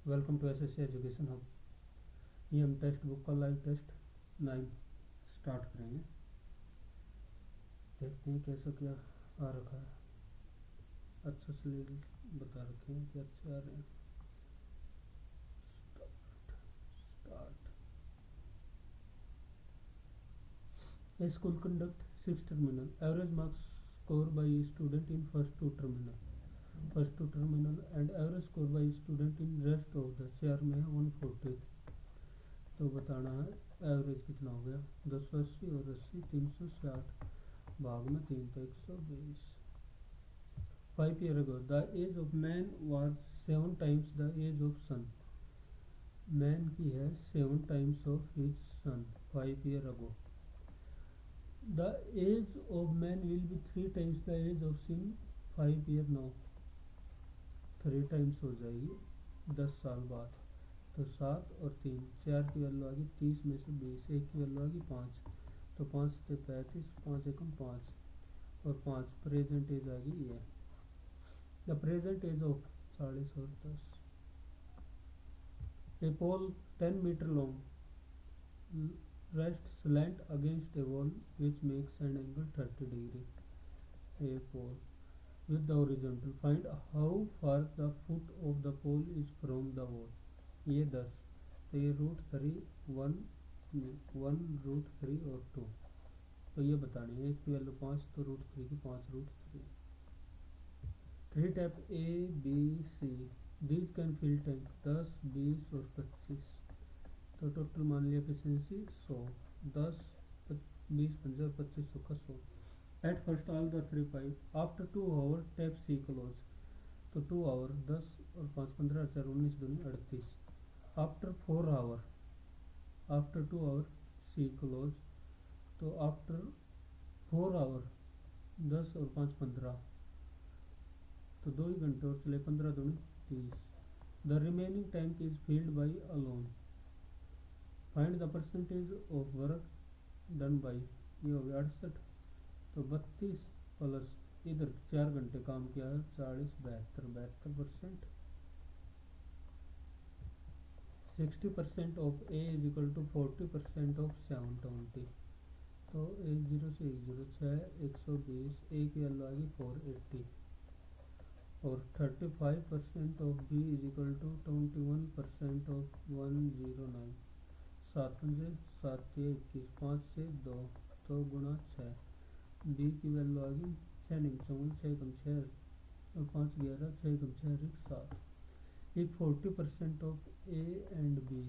Welcome to SSC education hub. ये हम text book का लाइव टेस्ट 9 स्टार्ट करेंगे। देखते हैं कैसा क्या आ रखा है। अच्छा से बता रखे हैं कि अच्छे आ रहे हैं। Start. A school conduct 6 terminal average marks score by student in first two terminal and average score by student in rest of the 4 में है 140। तो बताना है एवरेज कितना हो गया 280 और 80 360 भाग में 3 तो 120। 5 years ago the age of man was 7 times the age of sun। Man की है 7 times of his son 5 years ago। the age of man will be 3 times the age of sin 5 years now। 3 times हो जाएगी 10 साल बाद। तो 7 और 3 4 की value आ गई 30 में से 20। 1 की वैल्यू आ गई 5 तो 5 से 35 5 एकम 5 और 5 प्रेजेंट एज आ गई ये। द प्रेजेंट एज ऑफ 40 और 10। A pole 10 metre long rest slant against a wall which makes an angle 30 degree. A pole with the horizontal find how far the foot of the pole is from the wall। ये 10 तो ये √3 1√3 और 2 तो ये बतानी है। एक की वैल्यू 5 तो √3 की 5√3। 3 tap A B C these can fill tank 10 20 और 25। तो टोटल मान लिया एफिशिएंसी 100 10 20 50 25 का 100। At first all the 3 pipe after 2 hours tap C close। तो 2 आवर 10 और 5 15 4 19 दूनी 38। After 4 hour after 2 hour C close। तो आफ्टर 4 आवर 10 और 5 15 तो 2 ही घंटे और चले 15 दूनी 30। The remaining tank is field by alone. Find the percentage of work done by. ये हो गया 68 तो 32 प्लस इधर 4 घंटे काम किया है 40 72%। 60% of A is equal to 40% of 720। तो 10 से 106 120 ए की वैल्यू आ गई 480 और 35% of B is equal to 21% of 109। 7 पंजे 7 21 5 से 2 तो गुणा 6। बी की वैल्यू आ गई 6 नहीं 54 6 6 और 5 11 6 6 7। If 40% of A and B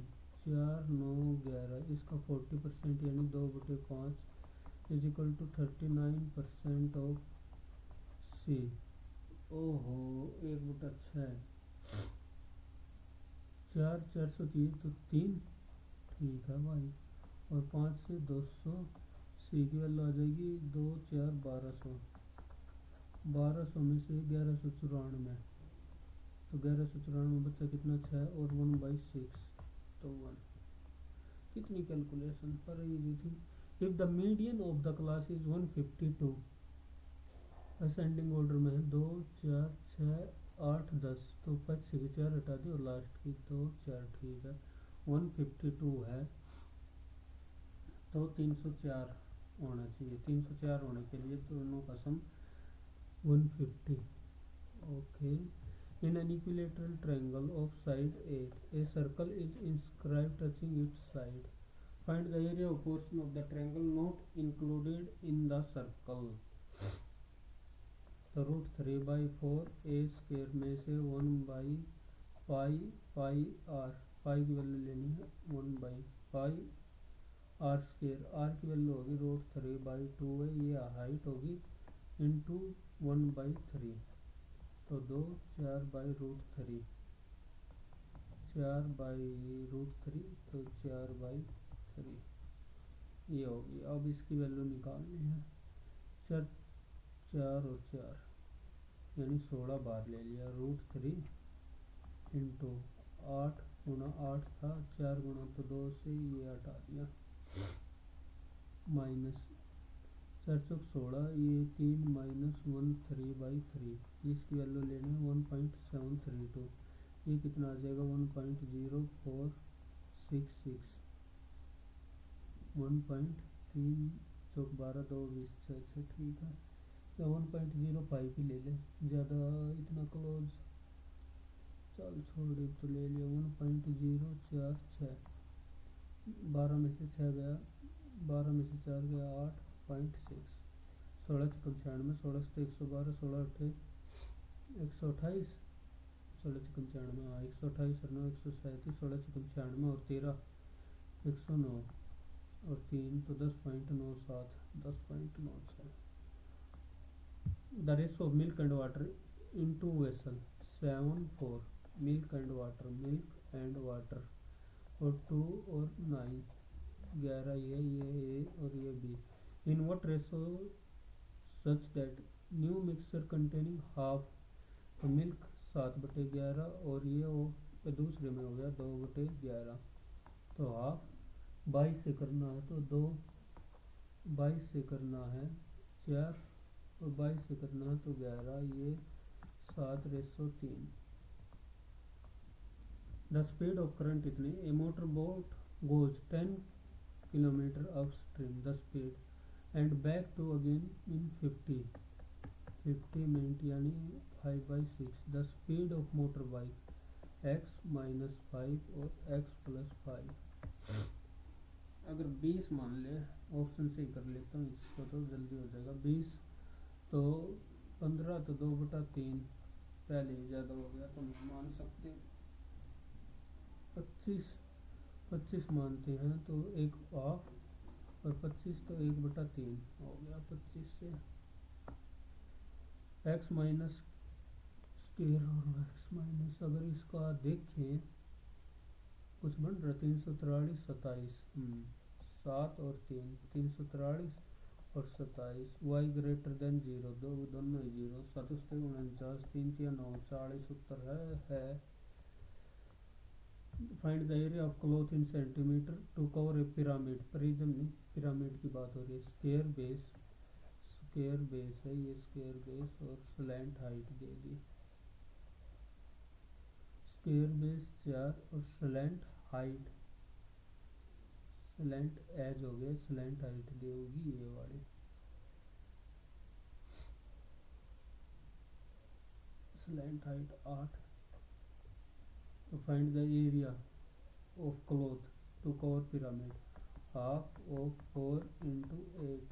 4 9 11 इसका 40% यानी 2/5 is equal to 39% of C. ओहो 1/6 4 430 तो 3 ठीक है भाई और 5 से 200 सी की वैल्यू आ जाएगी 2 4 1200। 1200 में से 1194 तो 1194 बच्चा कितना 6 और 1/6 तो 1। कितनी कैलकुलेशन पर इजी थी। If the median of the class is 152 ascending order में है 2 4 6 8 10 तो 5 से 4 हटा दी और लास्ट की 2 4 ठीक है 152 है तो 304 होना चाहिए। 304 होने के लिए दोनों का सम 150। Okay. In an equilateral triangle of side 8 a circle is inscribed touching it's side. Find the area of portion of the triangle not included in the circle. तो √3/4 ए स्क्वायर में से 1/पाई पाई आर पाई की वैल्यू लेनी है 1/पाई आर स्क्वायर। आर की value होगी √3/2 है ये हाइट होगी इंटू 1/3 तो 2 4/√3 4/√3 तो 4/3 ये होगी। अब इसकी वैल्यू निकालनी है 4 4 और 4 यानी 16 बार ले लिया √3 इंटू 8 गुना 8 था 4 गुना तो 2 से ये हटा दिया माइनस 4 चौक 16 ये 3 -1 3/3 इसकी वैल्यू लेनी है 1.732 ये कितना आ जाएगा 1.0466 1.3 चौक 12 2 20 6 6 ठीक है, या 1.05 ही ले लें, ज़्यादा इतना क्लोज, चल छोड़ तो ले लिया 1.046, 12 में से 6 गया, 12 में से 4 गया 8.6, 16 चिकन 96, 16 से 112, 16 अट्ठे 128, 16 चिकन 96, हाँ 128 और 9 137, 16 चिकन 96 और 13 109 और 3 तो 10.97, 10.96। The ratio of milk and water into vessel 7:4, milk and water और 2 और 9, 11 ये A और ये B। In what ratio such that new mixture containing half, तो मिल्क 7/11 और ये दूसरे में हो गया 2/11, तो हाफ 22 से करना है तो 2, 22 से करना है 4 और 22 से करना है तो 11, ये 7:3। द स्पीड ऑफ करंट इतनी, a motor boat goes 10 kilometre upstream, the speed and back to again in 50 minute यानी 5/6। The speed of motor bike x-5 और x+5। अगर 20 मान ले, ऑप्शन से ही कर लेता हूँ इसको तो जल्दी हो जाएगा, 20 तो 15 तो 2/3, पहले ही ज़्यादा हो गया तो नहीं मान सकते, 25 मानते हैं तो एक हाफ और 25 तो 1/3 हो गया, 25 से x माइनस स्केयर और x माइनस, अगर इसका देखें कुछ बन रहा 343 27, 7 और 3 343 और 27, y ग्रेटर देन 0, दोनों ही 0, 7 49 3 3 9 40 उत्तर है। Find the area of cloth in centimetre to cover a pyramid, prism नहीं पिरामिड की बात हो रही है। स्क्वायर बेस है ये, स्क्वायर बेस और स्लैंट हाइट दे दी, स्क्वायर बेस 4 और स्लैंट एज हो गया, स्लैंट हाइट दी होगी ये वाली, स्लैंट हाइट 8। तो find the area of cloth to cover pyramid, half of 4 into 8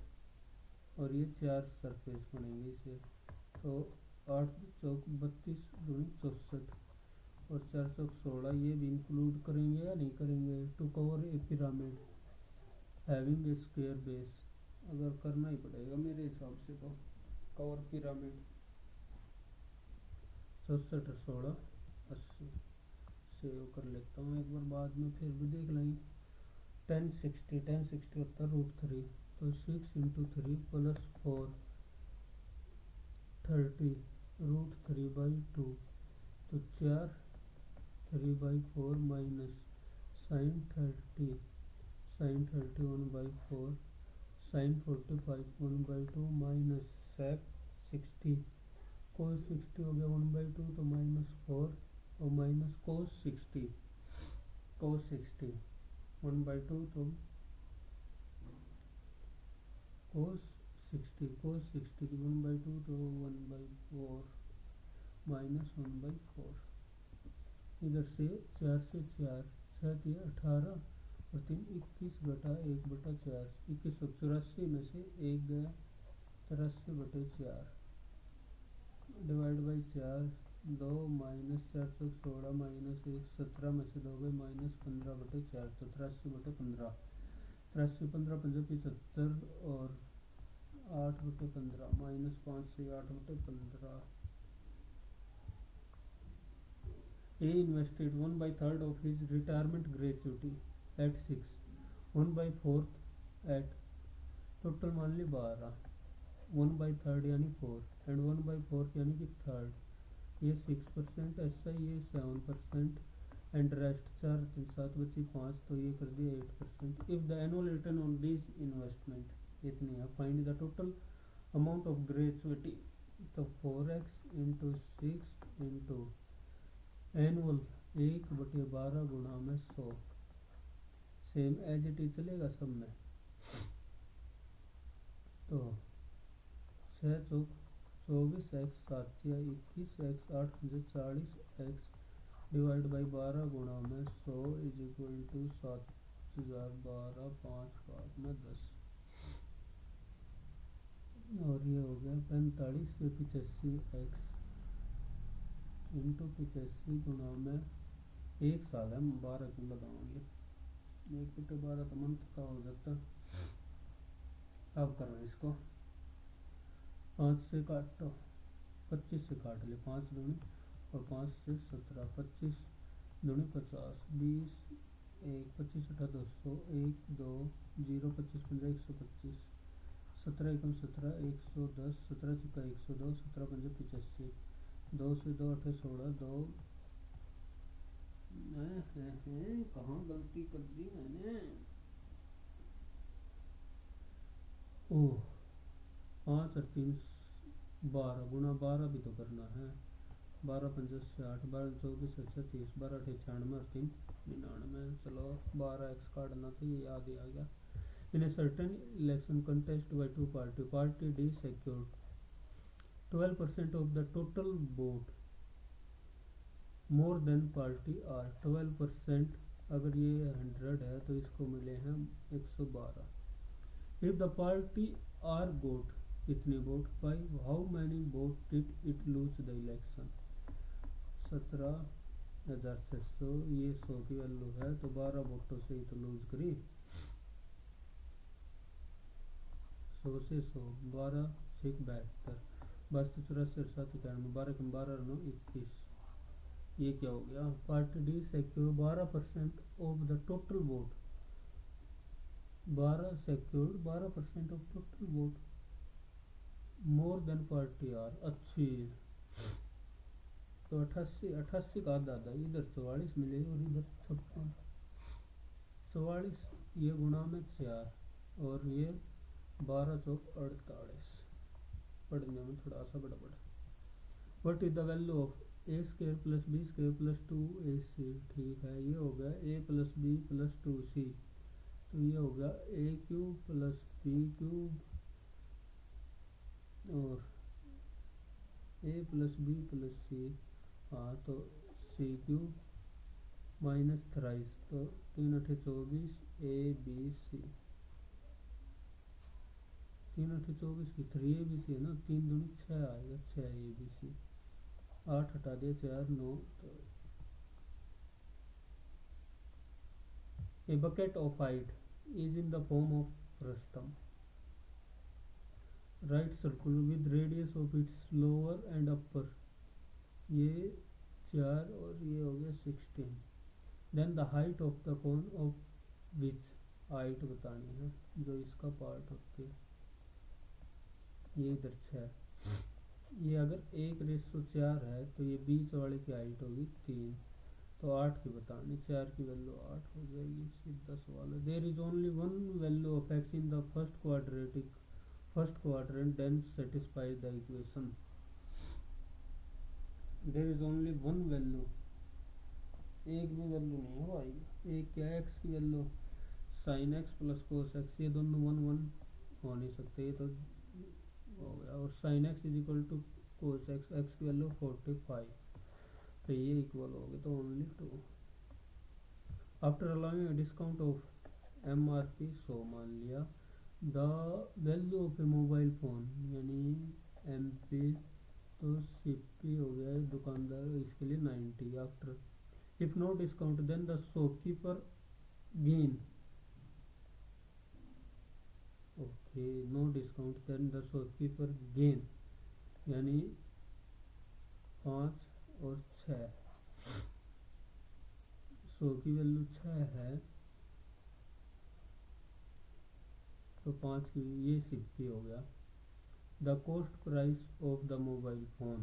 और ये 4 सरफेस बनेंगे इसे, तो 8 चौक 32 दूनी 64 और 4 चौक 16, ये भी इंक्लूड करेंगे या नहीं करेंगे। To cover a pyramid having a square base, अगर करना ही पड़ेगा मेरे हिसाब से तो कवर पिरामिड 64 और 16 80, सेव कर लेता हूँ एक बार, बाद में फिर भी देख लेंगे। 1060 होता √3, तो 6 into 3 + 4 30 √3/2, तो 4 3/4 minus sin 30 1/4, sin 45 1/2 minus sec 60, cos 60 हो गया 1/2 तो -4 और माइनस cos 60 1/2 तो cos 60 की 1/2 तो 1/4 माइनस 1/4। इधर से 4 से 4 6 दिए 18 और 3 21 घटा 1/4, 2184 में से 1 गया 83/4 divide by 4 2 minus 4 Chowk 16 minus 1 17 में से 2 गए -15/4, तो 83/15, 83 15 पंजे 75 और 8/15 -5 से 8/15। A invested 1/3 of his retirement gratuity at 6, 1/4 at total मान ली 12, 1/3 यानी 4 एंड 1/4 यानी कि थर्ड, ये 6%, ऐसा ये 7% एंड रेस्ट 4 3 7 बची 5, तो ये कर दिया 8%। If the annual return on this investment इतनी है, find the total amount of gratuity, तो 4x into 6 into एनुअल 1/12 गुणा में 100, सेम एज इट इज चलेगा सब में। तो 6 चौक 24 x 7 या 21 x 8 40 x डिवाइड बाई 12 गुणा में 100 इज इक्वल टू 7012 5 भाग में 10। और ये हो गया 45 से 85 x इंटू 85 गुणा में 1 साल है, 12 क्यों लगाओगे, 1/12 तो मंथ का हो जाता। अब करो इसको 5 से काटो, 25 से काट ले, 5 दूनी और 5 से 17, 25 दूनी 50, 20 1 25 अठा 200 1 2 0 25 15 125, 17 एकम 17 110, 17 छिक्का 102, 17 पंजे 85, 2 से 2 अठे 16, 2 कहाँ गलती कर दी मैंने। ओह 5 और 3 12 गुणा 12 भी तो करना है, 12 पंजे 60, 12 24 36, 12 अठे 96 और 3 99। चलो 12x काटना था, ये याद ही आ गया। In a certain election contest by two party, party D secured 12% of the total vote more than party R। 12% अगर ये 100 है तो इसको मिले हैं 112। If the party R got इतने vote pi, how many vote did it lose the election। 17,600, ये 100 की वैल्यू है तो 12 वोटों से ही तो लूज करी। 100 से 100 12 से 72, 72 84 7 91, 12 कम 12 9 21। ये क्या हो गया, party D secure 12% of the total vote, 12 secured 12% of total vote more than party R. अच्छी तो 88 का आधा, इधर 44 मिले और इधर 56, 44 ये गुणा में 4 और ये 12 चौक 48। पढ़ने में थोड़ा सा गड़बड़। What is the value of A square plus B square plus 2ac। ठीक है, ये हो गया a plus B plus 2c, तो ये हो गया a cube plus b cube और a plus B plus c, हाँ तो c क्यूब माइनस 23, तो 3 अठे 24 abc, 3 अठे 24 की 3abc है ना, 3 दूनी 6 आएगा, 6 abc, 8 हटा दिया 4 9। तो a bucket of height is in the form of frustum, right circle with radius of its lower and upper, ये 4 और ये हो गया 16। then the height of the cone of which, height बतानी है जो इसका पार्ट होती है, ये इधर 6। ये अगर 1:4 है तो ये बीच वाले की हाइट होगी 3, तो 8 की बतानी, 4 की वैल्यू 8 हो जाएगी, सीधा सवाल है। There is only one value of x in the first quadrant then satisfy the equation. There is only one value, एक भी वैल्यू नहीं है भाई। एक क्या है, x की value sin x plus cos x, ये दोनों 1 1 हो नहीं सकते, ये तो हो गया। और sin x is equal to cos x, x की वैल्यू 45, तो ये इक्वल हो गए, तो only 2। After allowing discount of MRP 100 मान लिया, the value of a mobile phone यानी MP, तो CP हो गया दुकानदार इसके लिए 90। After if no discount then the shopkeeper gain, okay no discount then the shopkeeper gain यानी 5 और 6, 100 की वैल्यू 6 है तो 5 की, ये 60 हो गया। The cost price of the mobile phone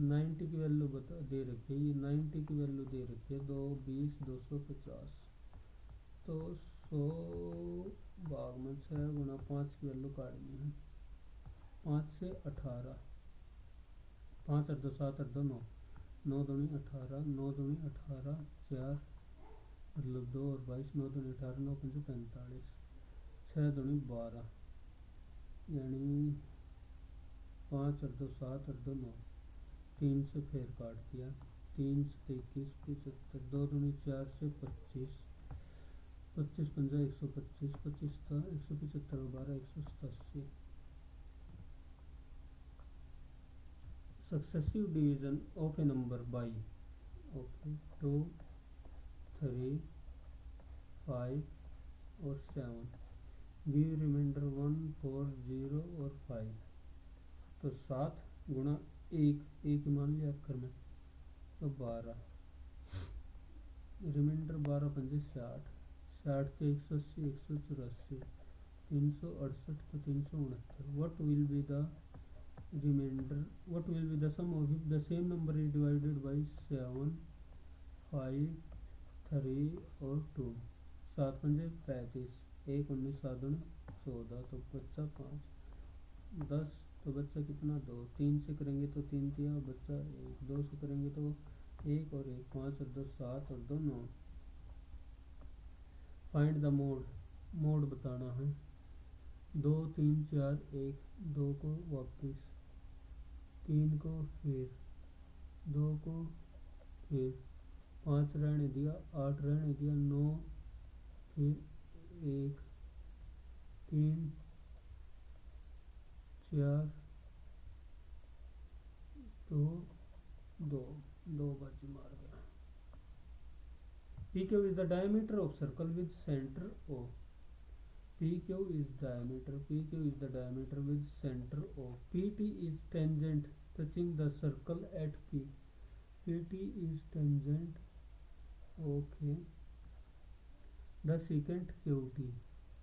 90 की वैल्यू बता दे रखी है, ये 90 की वैल्यू दे रखी है 220 250, तो 100 भाग में 6 गुणा 5 की वैल्यू काटनी है, 5 से 18, 5 और 2 7 और 2 9, 9 दूनी 18, 9 दूनी 18, 4 मतलब 2 और 22, 9 दूनी 18, 9 पंजे 45, 6 दूनी 12 यानी 5 और 2 7 और 2 9, 3 से फिर काट दिया, 3 से 21 75, 2 दूनी 4 से 25, 25 पंजा 125, 25 का 175 और 12 187। Successive division of a number by, okay, 2 3 5 और 7 give remainder 1 4 0 और 5। तो 7 गुणा 1 मान लिया अक्षर में तो 12, रिमाइंडर 12 पंजे 60, 60 से 180 184, 368 तो 369। what will be the remainder, what will be the sum of if the same number is divided by 7 5 3 और 2। 7 पंजे 35, 1 19 7 दूनी 14, तो बच्चा 5, 10 तो बच्चा कितना 2, 3 से करेंगे तो 3 दिया बच्चा 1, 2 से करेंगे तो 1 और 1, 5 और 2 7 और 2 9। फाइंड द मोड, मोड बताना है। 2 3 4 1, 2 को वापिस, 3 को फिर, 2 को फिर, 5 रहने दिया, 8 रहने दिया, 9 फिर 1 3 4 2 2 2 बाजी मार गया। PQ is the diameter of circle with center O। PQ is diameter, PQ is the diameter with center O। PT is tangent touching the circle at P। PT is tangent, okay। The secant QT,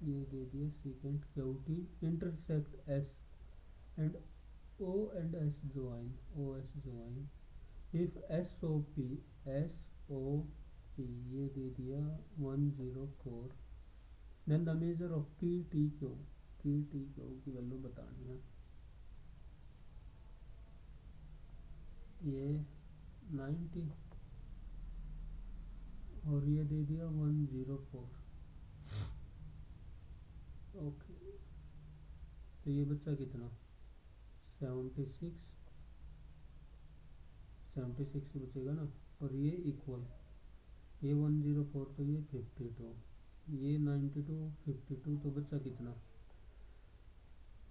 ये दे दिया secant QT intersect S and O and S join, OS join if SOP, SOP ये दे दिया 104। then the measure of PTQ, PTQ की value बतानी है। ये 90 और ये दे दिया 104, ओके। तो ये बच्चा कितना 76 बचेगा ना, और ये इक्वल, ये 104 तो ये 52, ये 92 52, तो बच्चा कितना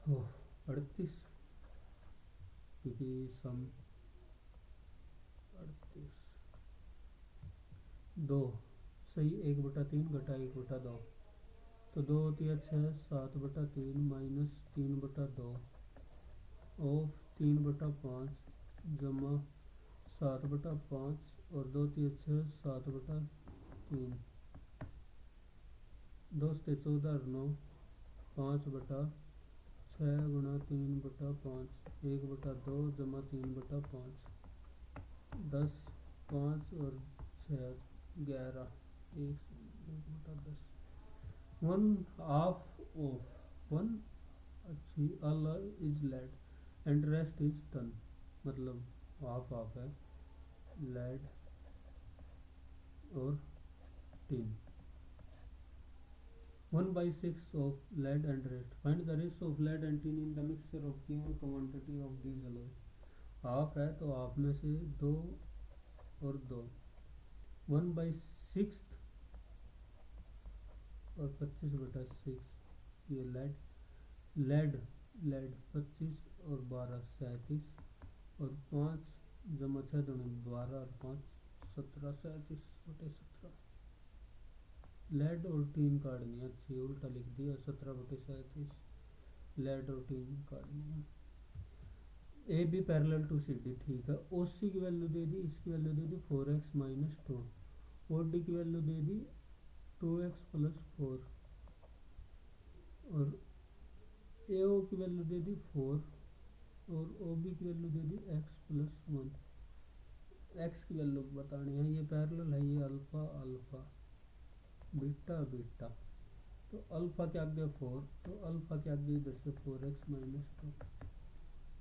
38, क्योंकि सम 38 2 सही 1/3 घटा 1/2, तो 2 होती है 6, 7/3 माइनस 3/2 ऑफ 3/5 जमा 7/5 और 2 होती है 6, 7/3, 2 से 14 और 9, 5/6 गुणा 3/5, 1/2 जमा 3/5, 10 5 और 6 11, 1/10, 1/2 of 1 अच्छी alloy is lead and rest is tin, मतलब हाफ हाफ है lead और tin। 1/6 of lead and rest, find the ratio of lead and tin in the mixture of given quantity of these alloy। Half है तो half में से 2 और 2, 1/6 और 25/6 ये lead 25 और 12 37 और 5 जमा 6 दूनी 12 और 5 17 37/17। लेड और टीन काटनी है, अच्छी उल्टा लिख दिया 17/37, लेड और टीन काटनी है। A B parallel to C D, ठीक है। ओ सी की वैल्यू दे दी, इसकी वैल्यू दे दी 4x माइनस 2, ओ डी की वैल्यू दे दी 2x प्लस 4, और ए ओ की वैल्यू दे दी 4 और ओ बी की वैल्यू दे दी x प्लस 1। एक्स की वैल्यू बतानी है, ये पैरेलल है, ये अल्फा अल्फा बीटा बीटा, तो अल्फा के आगे 4, तो अल्फा के आगे इधर से 4x माइनस 2,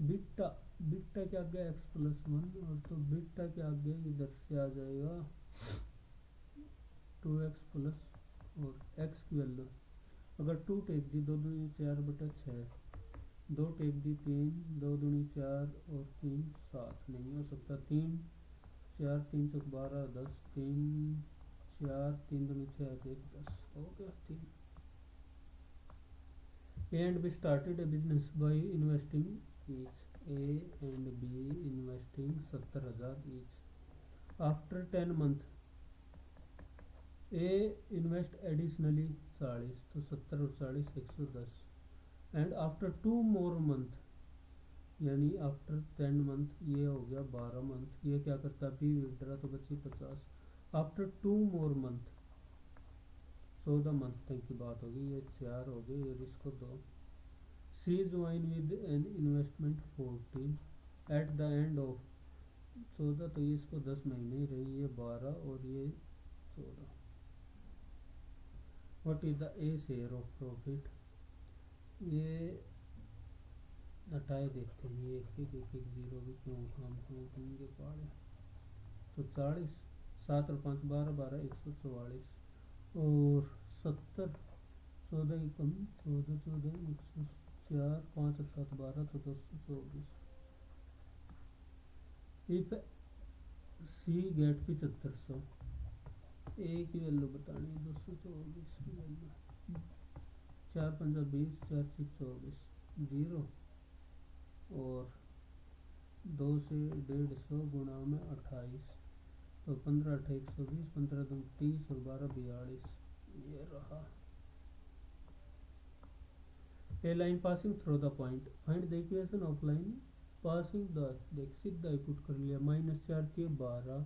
बीटा, बीटा के आगे एक्स प्लस वन, और तो बीटा के आगे इधर से आ जाएगा 2x प्लस, और x की वैल्यू अगर 2 टेक दी, 2 दूनी 4/6, 2 टेक दी 3, 2 दूनी 4 और 3 7, नहीं हो सकता। 3 4 3 चौक 12 10, 3 4 3 दूनी 6 1 10 हो गया 3। A and B started a business by investing each. A and B investing 70,000 each. After 10 months, A invest additionally 40, तो 70 और 40 110, and after 2 more month, यानी आफ्टर 10 मंथ, ये हो गया 12 मंथ, ये क्या करता है बी विड्रा, तो बच्ची 50। आफ्टर 2 मोर मंथ, 14 मंथ तक की बात होगी, ये 4 हो गए और इसको 2। C join with an investment 14 at the end of 14, तो ये इसको 10 महीने रही, ये 12 और ये 14। What is the A share of profit, ये हटाए देखते हैं, ये एक जीरो भी क्यों हम होंगे पाड़े। तो 40, 7 और 5 12 12 144, और 70, 14 कम 14 14 104, 5 और 7 12, तो 224। इफ सी गेट 7500, ए की वैल्यू बतानी 224 की वैल्यू, 4 5 20, 4 6 24, 0, और 2 से 150 गुणा में 28, तो 15 8 120, 15 2 30 और 12 42, ये रहा। A line passing through the point, find the equation of line passing the, देख सीधा ही पुट कर लिया, -4 थी 12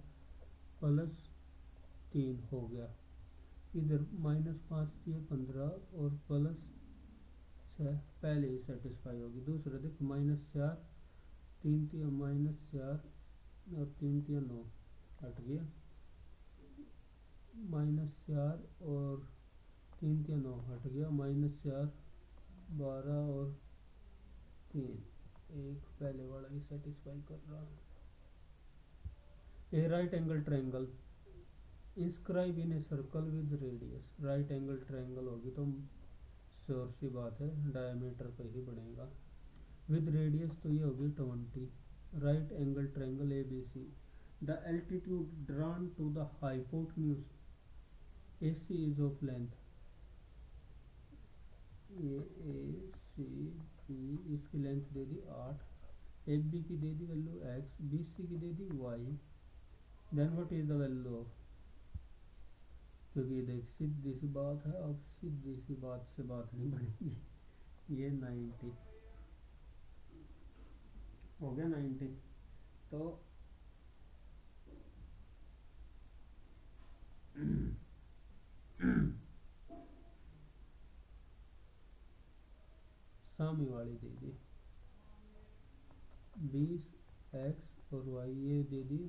प्लस 3 हो गया, इधर -5 थी 15 और प्लस 6, पहले ही सेटिस्फाई होगी। दूसरा देखो -4 3 थी -4 और 3 थी 9, हट गया, -4 और 3 थी 9 हट गया, -4 12 और 3, एक पहले वाला ही सेटिस्फाई कर रहा है। A right angle triangle inscribe in a circle with radius, right angle triangle होगी तो श्योर सी बात है डायमीटर पे ही बनेगा, विद रेडियस तो ये होगी 20। Right angle triangle A B C, the altitude drawn to the hypotenuse A C is of length, ये ए सी बी, इसकी लेंथ दे दी 8, ए बी की दे दी वैल्यू एक्स, बी सी की दे दी Y, then what is the value of, क्योंकि देख सीधी सी बात है, अब सीधी सी बात से बात नहीं बनेगी, ये 90 हो गया, 90, तो सामी वाली दे दी 20 एक्स और वाई, ये दे दी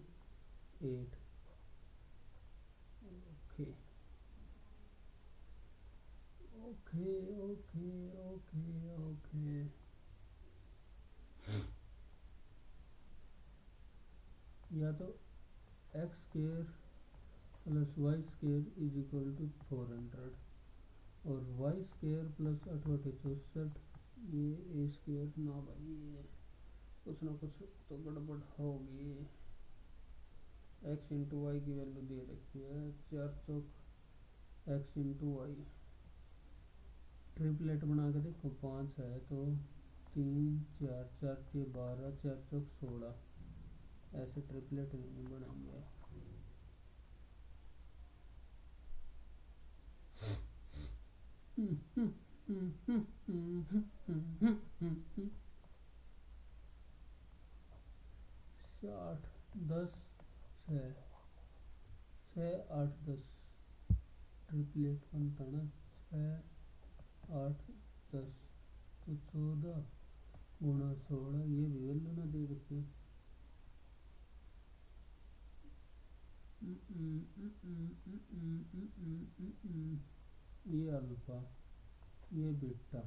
8, okay okay okay okay okay. या तो x square plus y square is equal to 400, और वाई स्क्वेयर प्लस 8 64, ये ए स्क्वेयर ना भाई, ये कुछ ना कुछ तो गड़बड़ होगी। एक्स इंटू वाई की वैल्यू दे रखी है, 4 चौक एक्स इंटू वाई, ट्रिपलेट बना के देखो 5 है तो 3 4 4 के 12, 4 चौक 16, ऐसे ट्रिपलेट नहीं बनाएंगे। आठ 10 6 6 8 10 ट्रिपलेट बनता ना, 6 8 10, तो 14 गुणा 16, ये भी वैल्यू ना दे रखी, ये अल्फा, ये बीटा,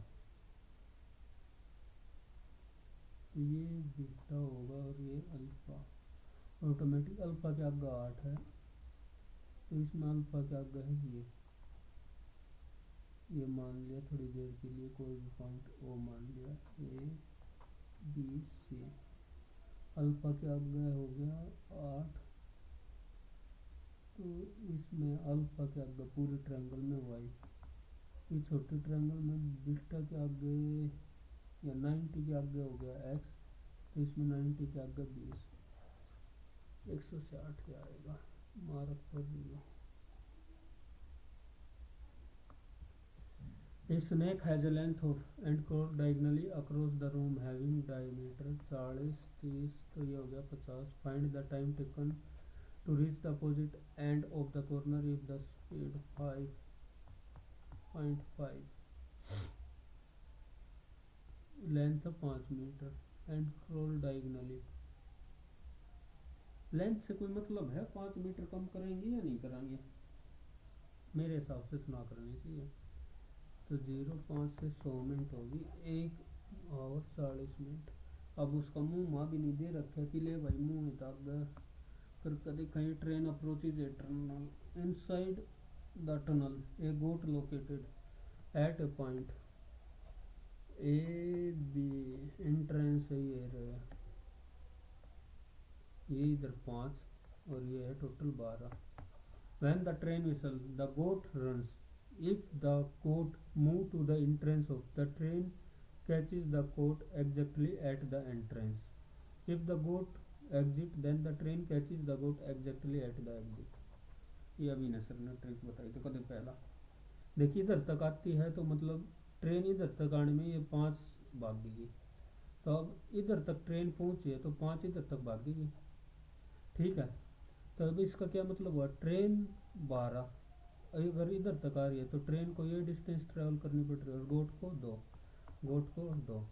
तो ये बीटा होगा और ये अल्फा। ऑटोमेटिक अल्फा के आगे 8 है, तो इसमें अल्फा के आगे है ये मान लिया थोड़ी देर के लिए, कोई भी पॉइंट ओ मान लिया, ए बी सी। अल्फा के आगे हो गया 8, तो इसमें अल्फा के आगे पूरे ट्रायंगल में वाई, ये छोटे ट्रायंगल में बीटा के आगे या 90 के आगे हो गया एक्स, तो इसमें 90 के आगे 20, 160 के आएगा। मार्क कर दिया। A snake has a length of and crawled diagonally across the room having diameter 40, 30, तो ये हो गया 50। Find the time taken to reach the opposite end of the corner if the speed 5.5, length 5 metre and crawl diagonally। Length से कोई मतलब है? 5 metre कम करेंगे या नहीं करेंगे? मेरे हिसाब से तो ना करनी चाहिए। तो 0.5 से 100 मिनट होगी, 1 आवर 40 मिनट। अब उसका मुंह माँ भी नहीं दे रखा कि ले भाई मुंह में दाग कर कभी कहीं train approaches a tunnel inside the tunnel a goat located at a point A B. Entrance है ये इधर 5 और ये है total 12। When the train whistle, the goat runs. If the goat move to the entrance of the train, catches the goat exactly at the entrance. If the goat exit, then the train catches the goat exactly at the exit. ये अभी ने sir ने trick बताई तो कदे पहला देखिए, इधर तक आती है तो मतलब ट्रेन इधर तक आने में ये 5 भागेगी, तो अब इधर तक ट्रेन पहुंची है तो 5 इधर तक भागेगी, ठीक है। तो अब इसका क्या मतलब हुआ, ट्रेन 12 अगर इधर तक आ रही है तो ट्रेन को ये डिस्टेंस ट्रेवल करनी पड़ रही है और गोट को 2।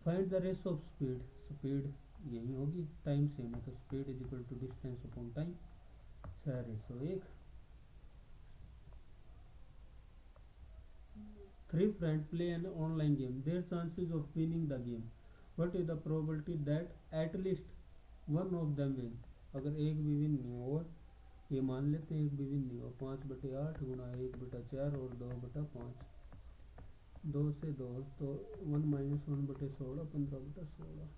Find the race of speed, speed यही होगी, टाइम सेम है तो speed is equal to distance upon time, 6:100। 3 friends play an online game. Their chances of winning the game. What is the probability that at least one of them win? अगर एक भी win नहीं होगा, ये मान लेते हैं एक भी विन नहीं होगा, 5/8 गुना 1/4 और 2/5, 2 से 2 तो 1 - 1/16, 15/16।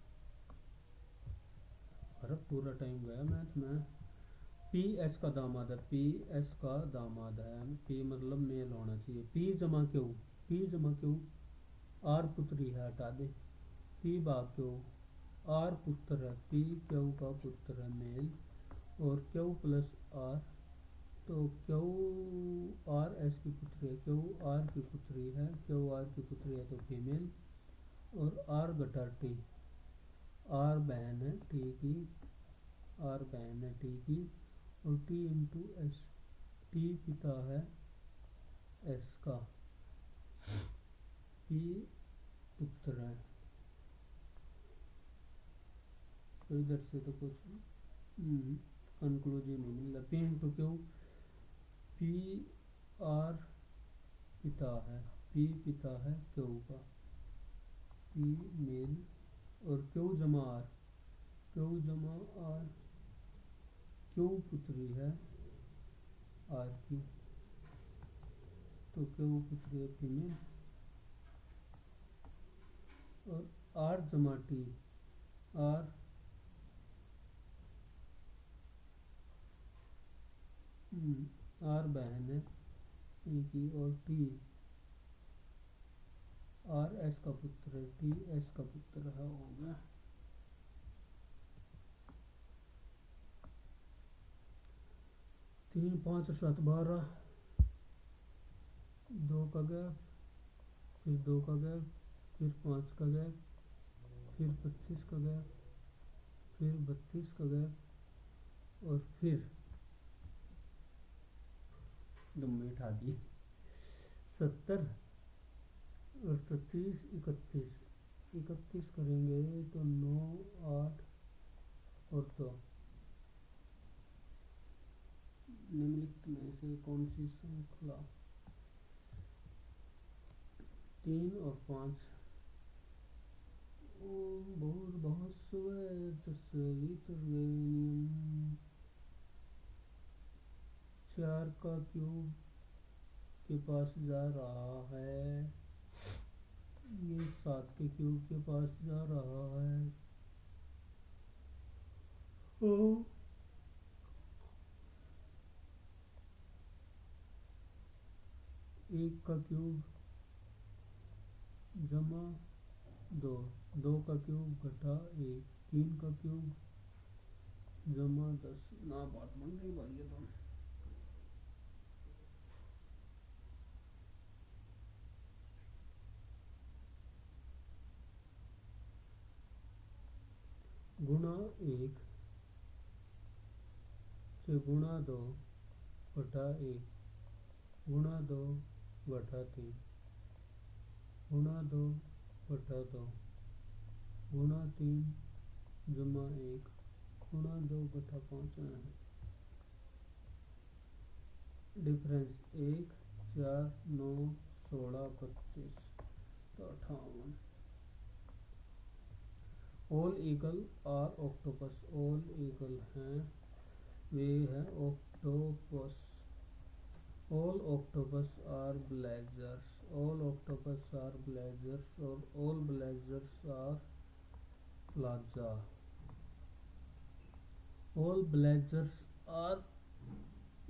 अरे पूरा टाइम गया मैथ में। पी एस का दामाद है, पी एस का दामाद है, पी मतलब मेल होना चाहिए। पी जमा क्यों आर पुत्री है, हटा दे। पी भाग क्यों आर पुत्र है, पी क्यू का पुत्र है मेल, और क्यू प्लस आर, तो क्यू आर एस की पुत्री है, क्यू आर की पुत्री है, क्यू आर की पुत्री है तो फीमेल, और आर घटा टी, आर बहन है टी की, आर बहन है टी की, और टी इंटू एस, टी पिता है एस का, पी पुत्र है। तो इधर से तो कुछ कंक्लूजन नहीं मिल रहा। P into Q, P R पिता है, पी पिता है क्यू का, पी मेल, और क्यू जमा आर, क्यू जमा आर, क्यू पुत्री है आर की, तो क्यू पुत्री है फीमेल, और आर जमा टी, आर आर बहन है टी की, और टी आर एस का पुत्र है, टी एस का पुत्र है, हो गया। 3, 5, 7, 12, 2 का गैप, फिर 2 का गैप, फिर 5 का गैप, फिर 25 का गैप, फिर 32 का गैप, और फिर दुम्मे उठा दिए 70 और 25, 31 करेंगे तो 9, 8 और 2। निम्नलिखित में से कौन सी श्रृंखला 3 और 5 ओम भूर्भुवस्सुः तत्सवितुर्वरेण्यम्। 4 का क्यूब के पास जा रहा है, ये 7 के क्यूब के पास जा रहा है। ओम 1 का क्यूब जमा 2, 2 का क्यूब घटा 1, 3 का क्यूब जमा 10। ना बात बन रही भाई ये तो। गुणा 1 से गुणा 2 घटा 1, गुणा 2 घटा 3, गुणा 2 घटा 2, गुणा 3 जमा 1, गुणा 2 घटा 5 है। डिफरेंस 1, 4, 9, 16, 25 तो 58। All eagle are octopus, all eagle हैं वे हैं octopus. All octopus are blazers, all octopus are blazers और all blazers are plaza. All blazers are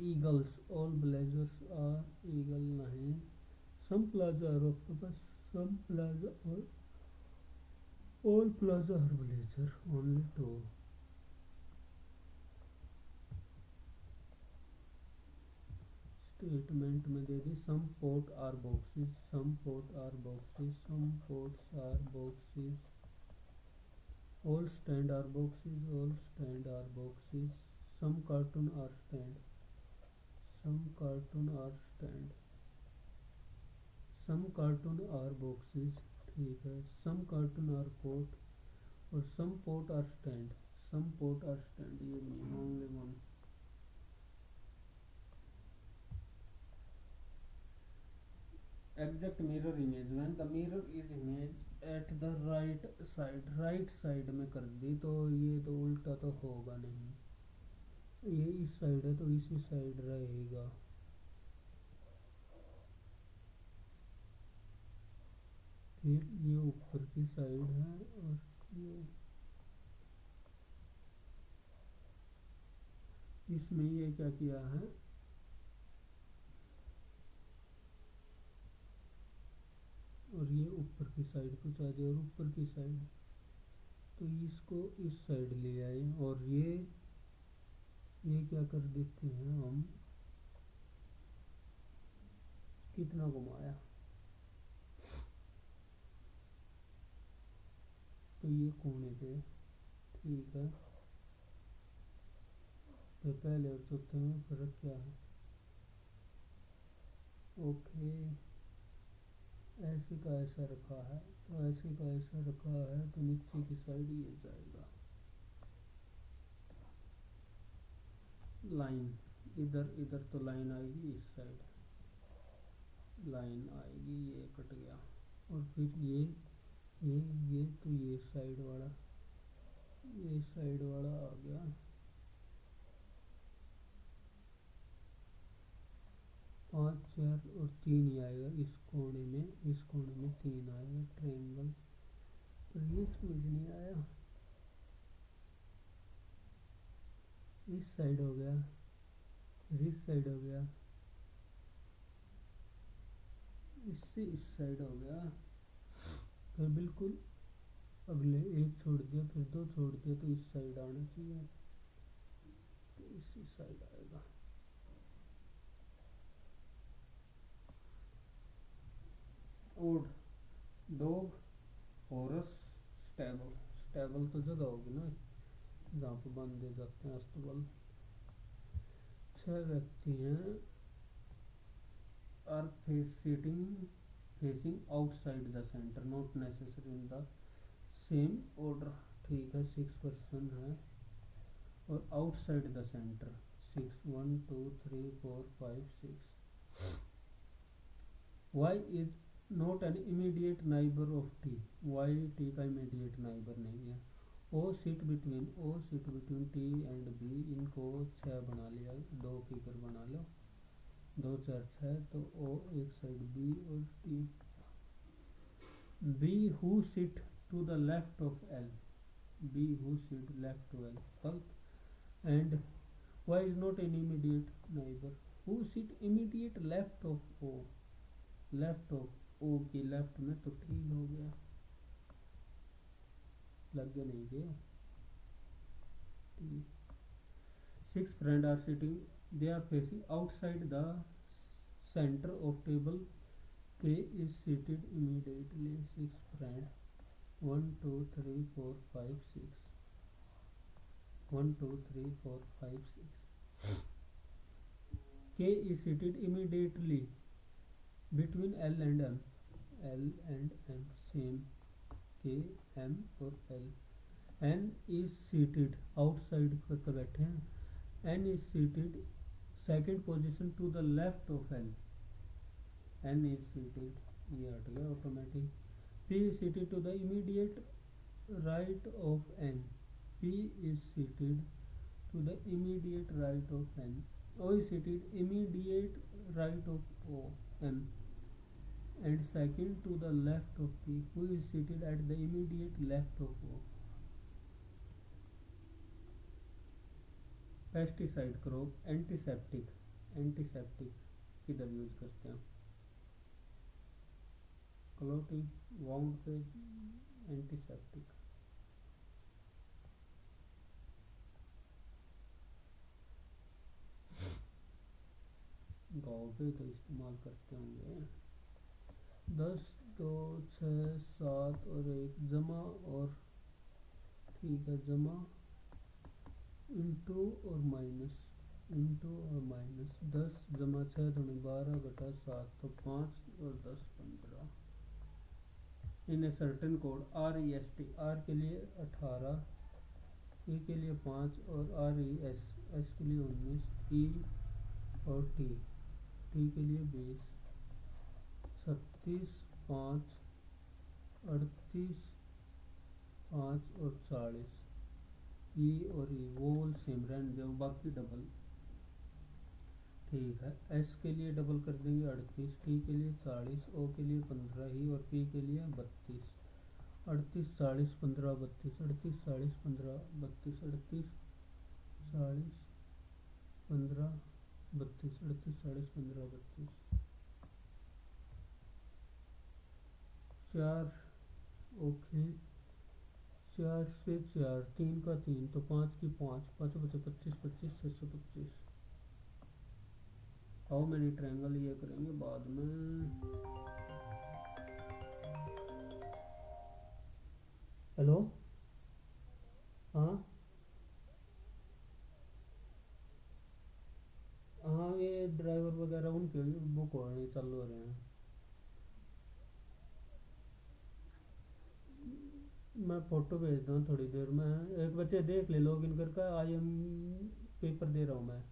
eagles, all blazers are eagle नहीं। Some plaza are octopus, some plaza और all plaza are blazer, only 2। Statement में दे दी some port are boxes, some port are boxes, some ports are boxes. All stand are boxes, all stand are boxes. Some cartoon are stand, some cartoon are stand. Some cartoon are boxes, ठीक है। Some cartoon are port और some port are stand, some port are stand, ये नहीं, only one. Exact mirror image, when the mirror is image at the right side, right side में कर दी तो ये तो उल्टा तो होगा नहीं, ये इस साइड है तो इसी साइड रहेगा। फिर ये ऊपर की साइड है और ये इसमें ये क्या किया है, और ये ऊपर की साइड को चाहिए और ऊपर की साइड तो इसको इस साइड ले आए और ये क्या कर देते हैं हम, कितना घुमाया तो ये कोने पे, ठीक है। तो पहले और चौथे में फर्क क्या है, ओके। ऐसे का ऐसा रखा है तो ऐसे का ऐसा रखा है तो नीचे की साइड ये जाएगा। लाइन इधर, इधर तो लाइन आएगी, इस साइड लाइन आएगी, ये कट गया। और फिर ये तो ये साइड वाला, ये साइड वाला आ गया। 5, 4 और 3 ही आएगा इस कोने में, इस कोने में 3 आएगा ट्रायंगल। पर ये समझ नहीं आया, इस साइड हो गया, फिर इस साइड हो गया, इससे इस साइड हो गया, फिर बिल्कुल अगले एक छोड़ दिया, फिर 2 छोड़ दिया तो इस साइड आना चाहिए, तो इसी साइड आएगा। Odd dog horse stable, stable तो जगह होगी ना जहाँ पे बांधे जाते हैं अस्तबल। 6 व्यक्ति हैं, are facing outside the centre, not necessary in the same order, ठीक है। 6 पर्सन है और outside the centre 6, 1 2 3 4 5 6। Y is not an immediate neighbour of T, Y T का इमीडिएट नाइबर नहीं है। O sit between T and B, इनको 6 बना लिया, दो फिगर बना लो, 2 4 6, तो ओ एक साइड बी और T. B who sit to the left of L, B who sit left to L गलत। And Y is not an immediate neighbour, who sit immediate left of O, left of O की left में तो T हो गया, लग गया नहीं गया T. 6 friends are sitting, they are facing outside the center of table, K is seated immediately. 6 friends, 1 2 3 4 5 6, 1 2 3 4 5 6, K is seated immediately between L and M, L and M same, K M और L। N is seated outside पर बैठे हैं, N is seated second position to the left of L, N is seated, ये हट गया automatic. P is seated to the immediate right of N, P is seated to the immediate right of N, O is seated immediate right of O, M, and second to the left of P, who is seated at the immediate left of O। Pesticide crop, antiseptic, antiseptic किधर use करते हैं, clotting wound पे antiseptic. गाँव पे तो इस्तेमाल करते होंगे। 10 2 6 7 और 1 जमा, और ठीक है जमा इंटू और माइनस, इंटू और माइनस, 10 जमा 6 दूनी 12 घटा 7 तो 5 और 10 15। In a certain code R E S T, R के लिए 18, ई के लिए 5 और आर ई एस, एस के लिए 19, ई और टी, टी के लिए 20, 36 5 38 5 और 40, ई और ई वो सेम रहने दो, बाकी डबल। ठीक है, एस के लिए डबल कर देंगे 38, टी के लिए 40, ओ के लिए 15 ही, और पी के लिए 32। 38 40 15 32, 38 40 15 32, 38 40 15 32, 38 40 15 32, 4 ओके, 4 से 4 3 का 3 तो 5 की 5, 5 बचे 25 25 625। हाउ मैनी ट्रायंगल ये करेंगे बाद में। हेलो, हाँ हाँ, ये ड्राइवर वगैरह उनके बुक हो रहे हैं, चालू हो रहे हैं। मैं फोटो भेज दूँ थोड़ी देर में, एक बच्चे देख ले, लॉग इन करके आई एम पेपर दे रहा हूँ मैं।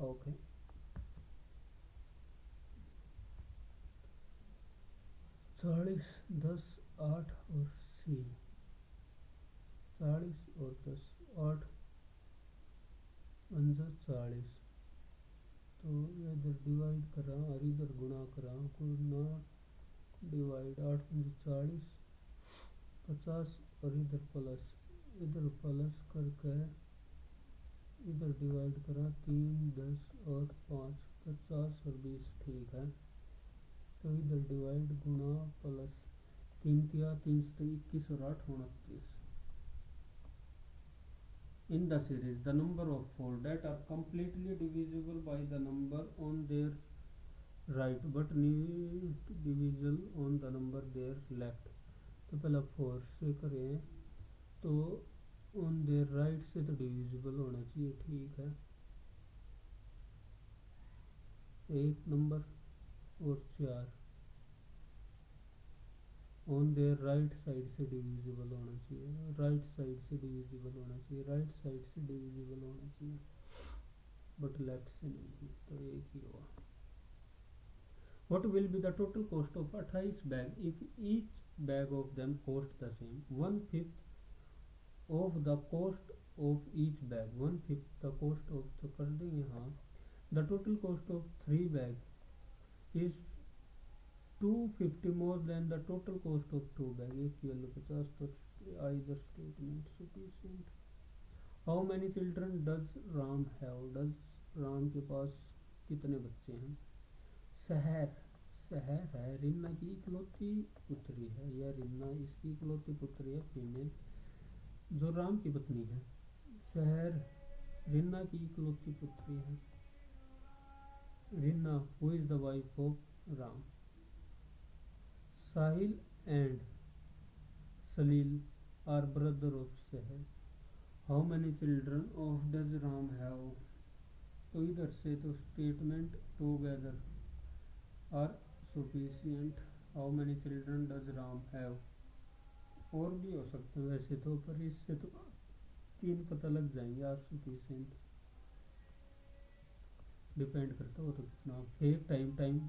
ओके 40 10 8 और सी, 40 और 10 8 अंजा 40, तो इधर डिवाइड करा और इधर गुणा करा, गुना डिवाइड, 8 पंजे 40 50 और इधर प्लस करके इधर डिवाइड करा, 3 10 और 5 50 और 20। ठीक है, तो इधर डिवाइड गुणा प्लस, 3 किया 3 से 21 और 8 29। In the series, the number of four that are completely divisible by the number on their right but need division on the number their left, तो पहला 4 से करें तो ऑन देयर राइट से तो डिविजिबल होना चाहिए। ठीक है, 1 नंबर और 4 ऑन देयर राइट साइड से डिविजिबल होना चाहिए, राइट साइड से डिविजिबल होना चाहिए, राइट साइड से डिविजिबल होना चाहिए, बट लेफ्ट से नहीं, तो एक ही हुआ। What will be the total cost of 28 bag if each bag of them cost the same? One fifth of the cost of each bag. One fifth the cost of तो कर देंगे हाँ. The total cost of 3 bag is 250 more than the total cost of 2 bag. एक की value 50 तो either statement sufficient. How many children does Ram have? Does Ram के पास कितने बच्चे हैं? शहर शहर है, रिन्ना की इकलौती पुत्री है, या रिन्ना इसकी इकलौती पुत्री है, फीमेल जो राम की पत्नी है. शहर रिन्ना की इकलौती पुत्री है. Reena who is the wife of Ram. Sahil and Salil are brother of शहर. How many children of does Ram have. तो इधर से तो statement together are sufficient. How many children does Ram have. और भी हो सकते हैं वैसे तो, पर इससे तो 3 पता लग जाएंगे. आर सफिशिएंट डिपेंड करता हो तो कितना. Fake time time.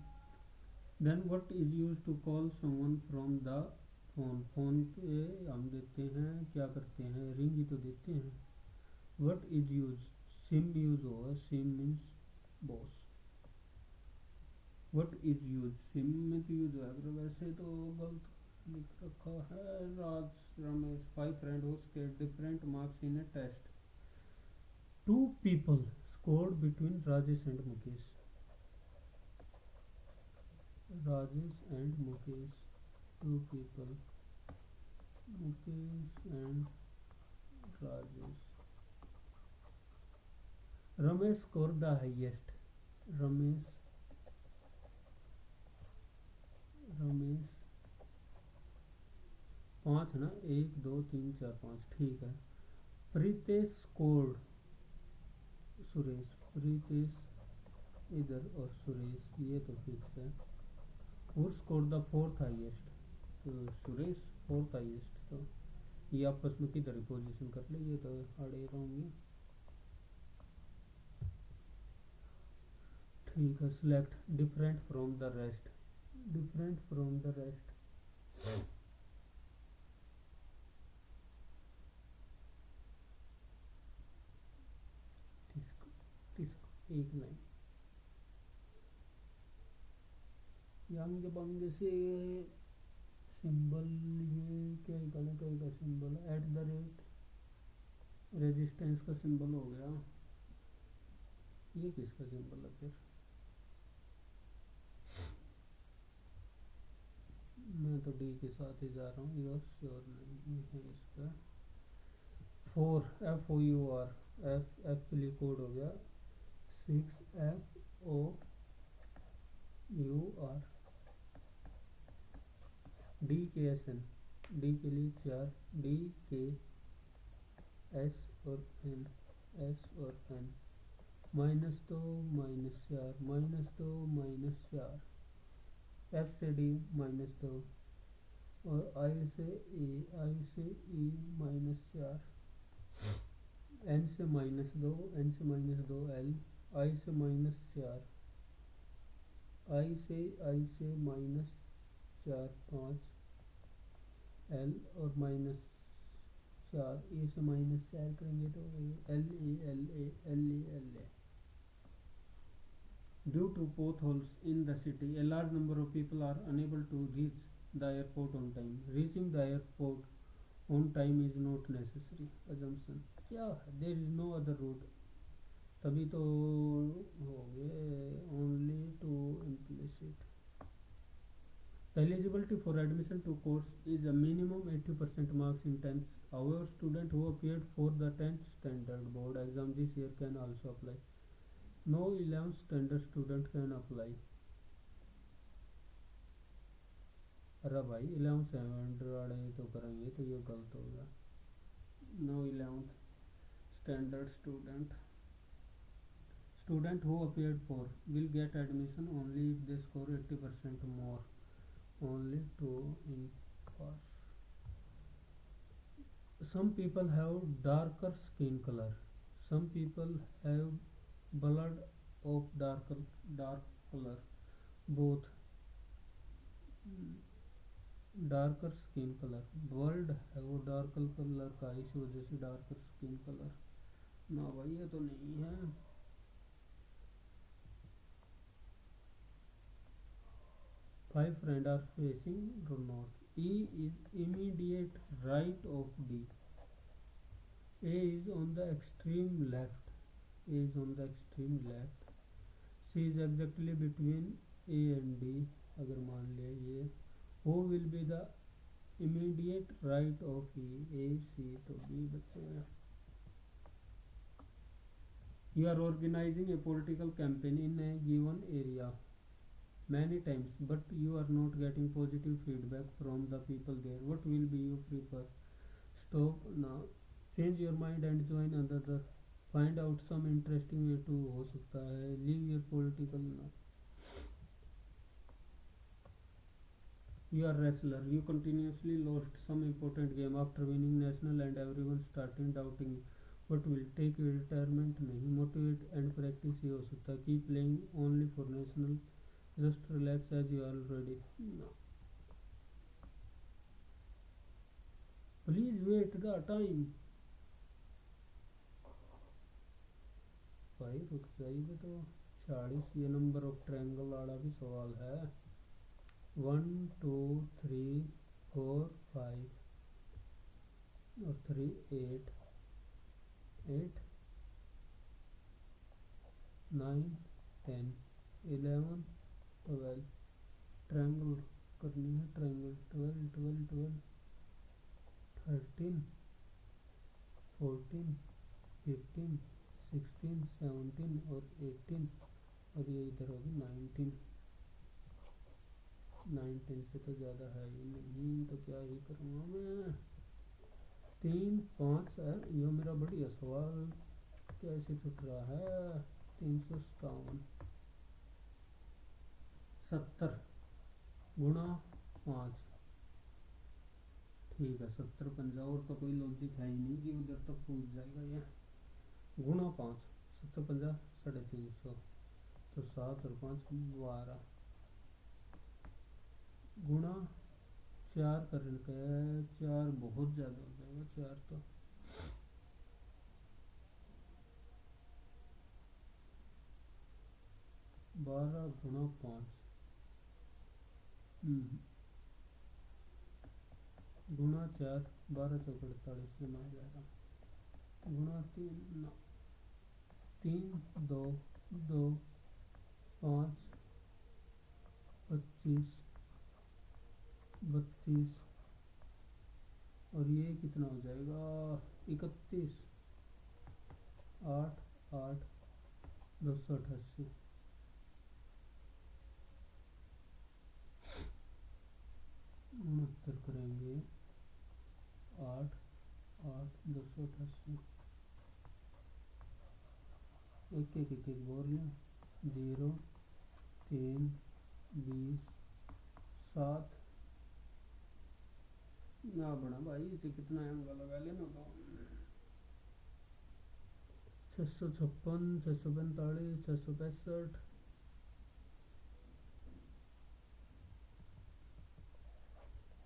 Then what is use to call someone from the phone. Phone पे हम देते हैं क्या करते हैं, रिंग ही तो देते हैं. What is use. Sim use होगा. Sim means boss. What is use sim में तो यूज होगा, पर वैसे तो गलत लिख रखा है. Raj Ramesh 5 friend who scored different marks in a test. 2 people scored between Rajesh and Mukesh. Rajesh and Mukesh. 2 people. Mukesh and Rajesh. Ramesh scored the highest. Ramesh 5 ना, 1 2 3 4 5. ठीक है. प्रीतेश स्कोर्ड. सुरेश. प्रीतेश इधर और सुरेश ये तो फिक्स है. Who scored the 4th highest. तो Suresh 4th highest. तो ये आपस में किधर पोजीशन कर ले, ये तो अड़े रहेंगे. ठीक है. Select different from the rest. Different from the rest. एक लाइन. यंग बंग से सिंबल ये क्या का symbol. At the rate resistance का सिंबल हो गया. ये किसका सिंबल है फिर. मैं तो डी के साथ ही जा रहा हूँ. योर श्योर नहीं है इसका. 4 FOUR. एफ के लिए कोड हो गया. 6 FOUR. डी के एस एन. डी के लिए 4. डी के एस और एन. एस और एन. -2 -4 -2 -4. एफ से डी -2 और आई से ई -4. एन से -2 एन से -2 एल. आई से -4 आई से -4 5 एल और -4 ए से -4 करेंगे तो L A. Due to potholes in the city, a large number of people are unable to reach the airport on time. Reaching the airport on time is not necessary. Assumption क्या है. There is no other route. तभी तो हो गए. Only to implicit. The eligibility for admission to course is a minimum 80% marks in 10th. However, student who appeared for the 10th standard board exam this year can also apply. No 11th standard student can apply. अरे भाई 11th standard वाले तो करेंगे तो ये गलत होगा. No 11th standard student who appeared for will get admission only if they score 80% more. Only to in pass. Some people have darker skin color. Some people have blood of dark color. Both darker skin colour, world है वो darker colour का, इस वजह से darker skin colour. ना भाई ये तो नहीं है। Five friend are facing north, E is immediate right of D, A is on the extreme left, A is on the extreme left, C is exactly between A and D, अगर मान लिया ये, who will be the immediate right of E, A C तो B बच्चे। You are organising a political campaign in a given area many times but you are not getting positive feedback from the people there, what will be you prefer? Stop now, change your mind and join another, find out some interesting way to हो सकता है, leave your political now. You are wrestler, you continuously lost some important game after winning national and everyone starting doubting you, what will take your retirement नहीं, motivate and practice ये हो सकता है, keep playing only for national, just relax as you are already no. Please wait the time, भाई रुक जाइए तो 46 ये नंबर ऑफ ट्रायंगल वाला भी सवाल है। 1 2 3 4 5 और 3 8 8 9 10 11 12 ट्रायंगल करनी है, ट्रायंगल 12 12 12 13 14 15 16 17 और 18 और ये इधर होगी 19, 19 से तो ज़्यादा है ही नहीं, तो क्या ही करूँगा मैं। 3 5 है, ये मेरा बढ़िया सवाल कैसे छूट रहा है। 357 70 गुणा 5, ठीक है 70 50, और तो कोई लॉजिक है ही नहीं कि उधर तक पूछ जाएगा ये। गुणा 5, 70 50 350, तो 7 और 5 12, गुणा 4 करने का है, 4 बहुत ज़्यादा हो जाएगा, 4 तो 12 गुणा 5 गुणा 4 12 चौक 48 में आ जाएगा, गुणा 3 9 3 2 2 5 25 32 और ये कितना हो जाएगा 31 8 8 288, 69 करेंगे 8 8 288, एक एक एक एक बोल लें, 0 3 20 7 ना बना भाई, इसे कितना एंगल लगा लेना तो 656 645 665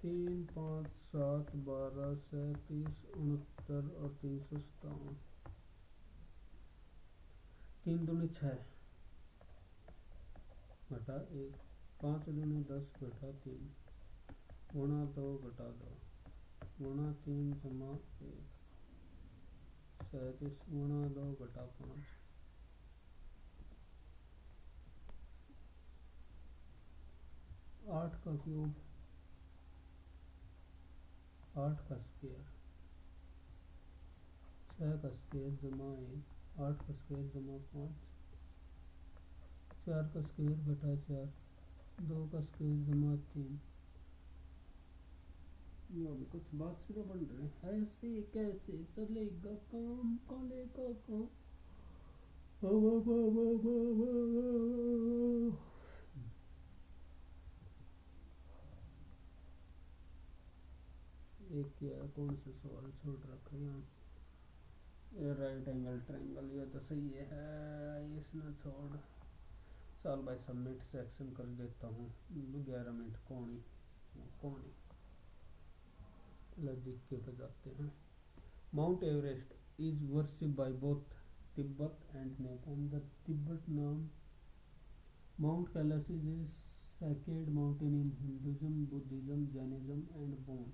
3 5 7 12 37 69 और 357, 3 दूनी 6 घटा 1, 5 दूनी 10 घटा 3, गुणा 2 घटा 2, गुणा 3 जमा 1 37, गुणा 2 घटा 5, 8 का क्यूब 8 का स्क्वायर, 6 का स्क्वायर जमा 1, 8 का स्क्वायर जमा 5, 4 का स्क्वायर घटा 4, 2 का स्क्वायर जमा 3, ये अभी कुछ बात से तो बन रहे हैं, ऐसे कैसे चलेगा काम, चलेगा काम। एक क्या कौन सा सवाल छोड़ रखा है यहाँ, राइट एंगल ट्रायंगल, ये तो सही है, इसने छोड़ चल भाई सबमिट सेक्शन कर देता हूँ। 11 मिनट कौन ही लॉजिक के पे जाते हैं। Mount Everest is worship by both Tibet and Nepal. The Tibet नाम Mount Kailash is a sacred mountain in Hinduism, Buddhism, Jainism and Bon।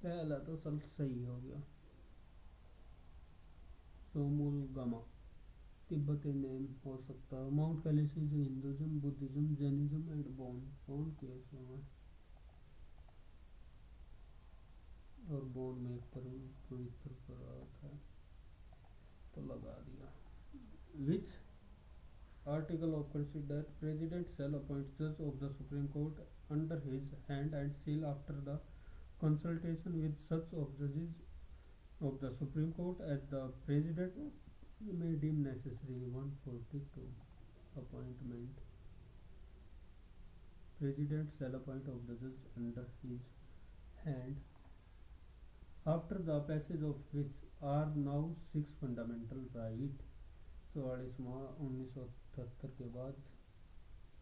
पहला तो सब सही हो गया। सोमुल गमा तिब्बती नेम हो सकता है। Mount Kailash is Hinduism, Buddhism, Jainism and bone. Bone कैसे है और बोन में एक पवित्र पदार्थ है तो लगा दिया। विच Article of Constitution that President shall appoint judge of the Supreme Court under his hand and seal after the consultation with such of judges of the Supreme Court as the President may deem necessary। 142 appointment। President shall appoint of the judge under his hand after the passage of which are now 6 fundamental right। 44/1978 के बाद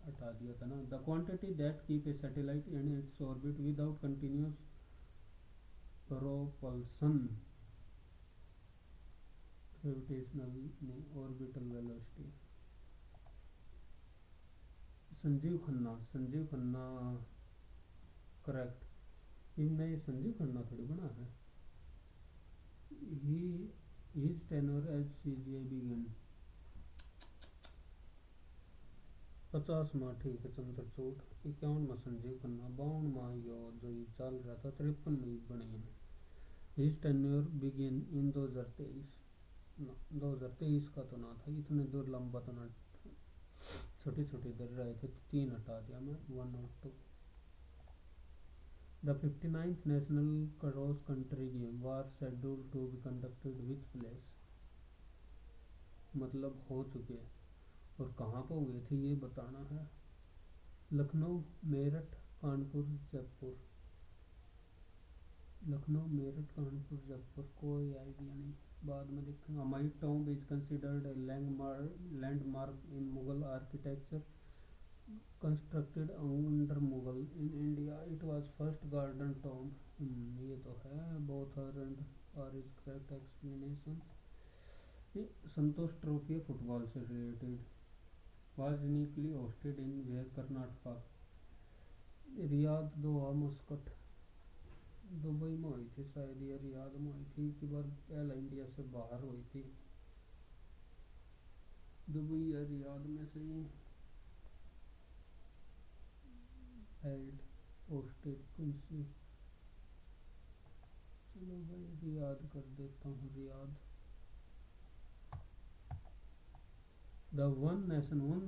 हटा दिया था ना। The quantity that keep a satellite in its orbit without continuous propulsion gravitational orbital velocity. Sanjiv Khanna correct. इनने संजीव खन्ना थोड़ी बना है। He his tenure as CJI begin. 50 माह ठीक है चंद्रचूड़। 51 में संजीव खन्ना। 52 माह यो जो ये चल रहा था। 53 में बने हैं। His tenure begin in 2023। 2023 का तो ना था इतने दूर लंबा तो ना। छोटे छोटे दर रहे थे तो 3 हटा दिया मैं। 1 और 2। The 59th national cross country game were scheduled to be conducted which place. मतलब हो चुके और कहाँ पर हुए थे ये बताना है। लखनऊ, मेरठ, कानपुर, जयपुर। लखनऊ, मेरठ, कानपुर, जयपुर कोई आइडिया नहीं, बाद में देखेंगे। हमारी tomb is considered a landmark in Mughal architecture constructed under Mughal in India. It was first garden tomb. ये तो है। Both are is correct explanation. Santosh trophy football से related. Was uniquely hosted in where Karnataka. Riyadh, Doha, Muscat. Dubai में हुई थी शायद या Riyadh में हुई थी कि बार पहला इंडिया से बाहर हुई थी। दुबई या रियाद में से हेल्ड होस्टेड कुंसी। चलो भाई रियाद कर देता हूँ। Riyadh. The one nation one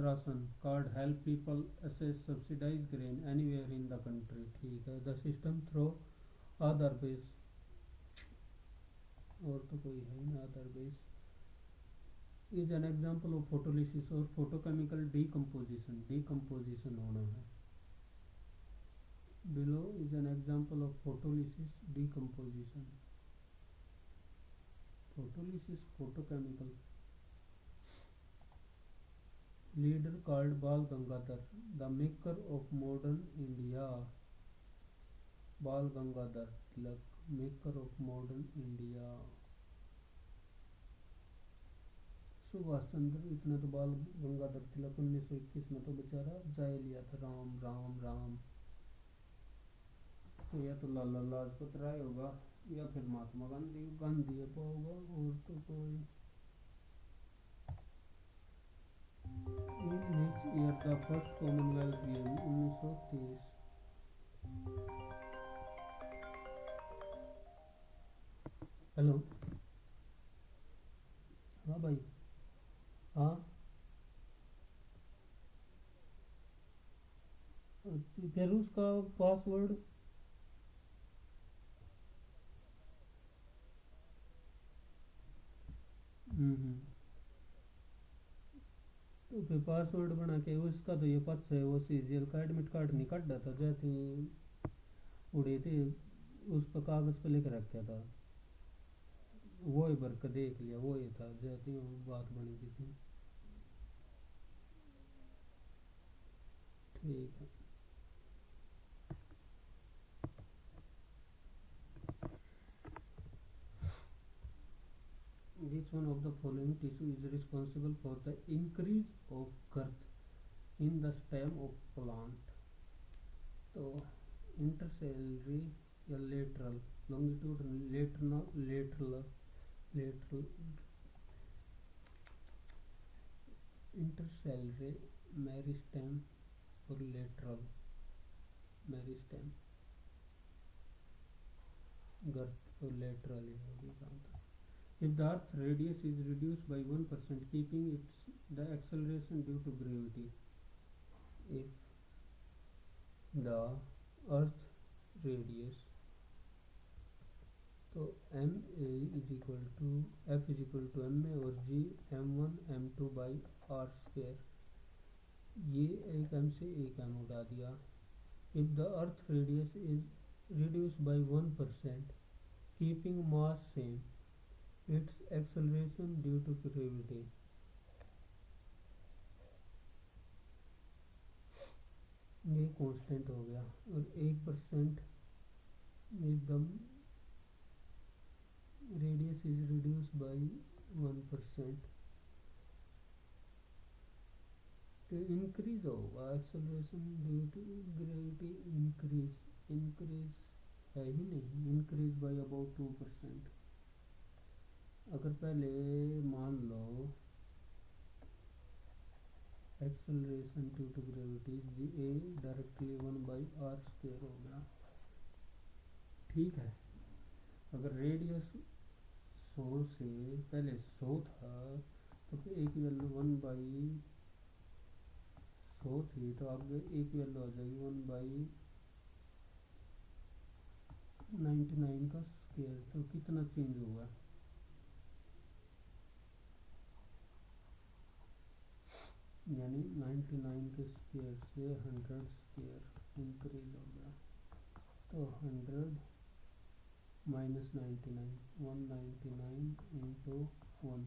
ration card help people access subsidized grain anywhere in the country। ठीक है। The system through Aadhaar base. और तो कोई है ना Aadhaar base. Is an example of photolysis और फोटोकेमिकल डीकम्पोजिशन। डीकम्पोजिशन होना है। Below is an example of photolysis decomposition. Photolysis photochemical. Leader called Bal Gangadhar the maker of modern India. Bal Gangadhar Tilak maker of modern India. Subhash Chandra. इतना तो बाल गंगाधर तिलक 1921 में तो बेचारा जाए लिया था। राम राम राम। तो या तो लाला लाजपत राय होगा या फिर महात्मा गांधी। गांधी होगा और तो कोई। In which year the first Commonwealth game 1930। Hello. हाँ भाई। हाँ फिर उसका पासवर्ड। तो फिर पासवर्ड बना के उसका तो ये पच है वो सीजीएल का एडमिट कार्ड नहीं काटा था जैसे उड़े थे उस पर कागज पे लिख रखा था। वो ही भर के देख लिया वो ही था जैसे वो बात बनी थी। ठीक है। Which one of the following tissue is responsible for the increase of girth in the stem of plant? तो इंटरसेलरी या lateral, longitudinal, lateral, lateral, intercalary meristem और लेटरल मेरिस्टेम, गर्थ तो लेटरल ही होगी जहाँ तक। If the earth radius is reduced by 1%, keeping its the acceleration due to gravity. If the earth radius, तो m a is equal to f is equal to m a और g m1 m2 by r square, ये एक m से एक m उड़ा दिया। If the earth radius is reduced by 1%, keeping mass same, its acceleration due to gravity. ये constant हो गया और 1% is the radius is reduce by 1%, तो इंक्रीज होगा acceleration due to gravity. Increase है ही नहीं, इंक्रीज बाय अबाउट 2%। अगर पहले मान लो acceleration due to gravity G A directly 1/r² हो गया, ठीक है। अगर रेडियस 100 से पहले 100 था तो फिर एक वैल्यू 1/100 थी, तो अब एक वैल्यू आ जाएगी 1/99 का स्क्वायर। तो कितना चेंज हुआ, यानी 99 के स्क्वायर से 100 स्क्वायर इंक्रीज हो गया। तो 100 minus 99, 199 into 1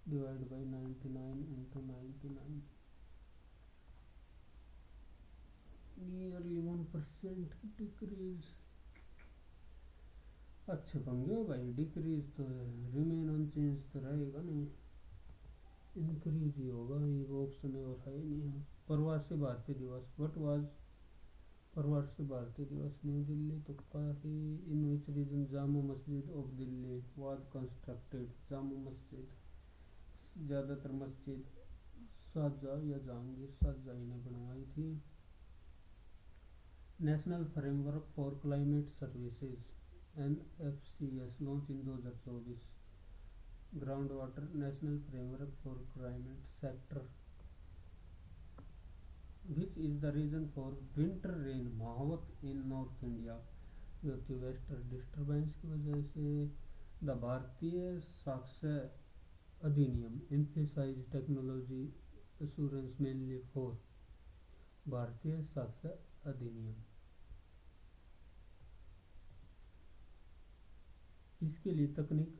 divide by 99 into 99, nearly 1% decrease. अच्छे पंगे हो भाई, डिक्रीज तो रिमेन अनचेंज तो रहेगा नहीं, इंक्रीज ही होगा, ये ऑप्शन है और है ही नहीं है। प्रवासी भारतीय दिवस, व्हाट वाज प्रवासी भारतीय दिवस न्यू दिल्ली, तो काफी इन which region Jama Masjid of Delhi was constructed. Jama Masjid, ज़्यादातर मस्जिद शाहजहाँ या जहांगीर शाहजहाँ ने बनवाई थी। National framework for climate services NFCS launch in 2024। Ground water national framework for climate sector. Which is the reason for winter rain Mahawat in north India, जो कि वेस्टर्न डिस्टर्बेंस की वजह से। The Bharatiya Sakshya Adhiniyam emphasise technology assurance mainly for, Bharatiya Sakshya अधिनियम इसके लिए तकनीक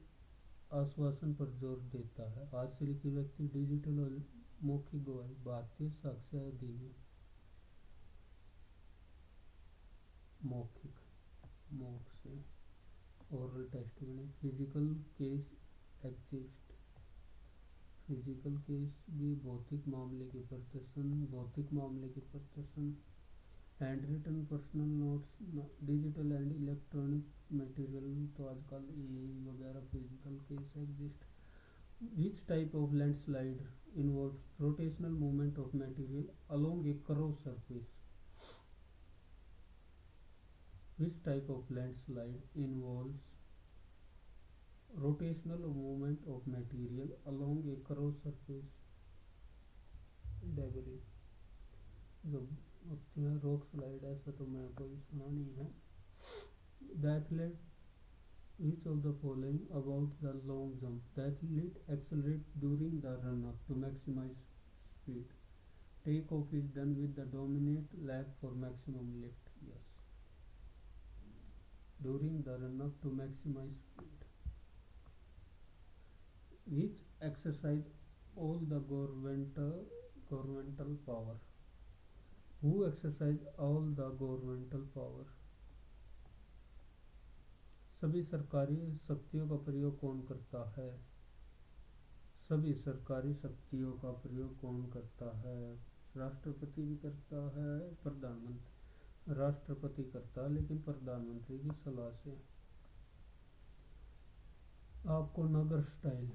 आश्वासन पर जोर देता है। हासिल की व्यक्ति डिजिटल और मौखिक गवाही, भारतीय साक्ष्य अधिनियम मौखिक, मौख से oral testimony. Physical case exist, physical case भी भौतिक मामले के प्रदर्शन, भौतिक मामले के प्रदर्शन। Hand written personal notes, digital and electronic material, तो आजकल ये वगैरह physical case exist. Which type of landslide involves rotational movement of material along a curve surface, which type of landslide involves rotational movement of material along a curved surface, debris। जो होती है rock slide, ऐसा तो मैं कोई सुना नहीं है। The athlete, which of the following about the long jump, the athlete accelerate during the run up to maximize speed, take off is done with the dominant leg for maximum lift, yes, during the run up to maximize speed। which exercise all the governmental power, Who exercise all the governmental power? सभी सरकारी शक्तियों का प्रयोग कौन करता है? सभी सरकारी शक्तियों का प्रयोग कौन करता है? राष्ट्रपति भी करता है, प्रधानमंत्री। राष्ट्रपति करता है लेकिन प्रधानमंत्री की सलाह से। आपको Nagar style,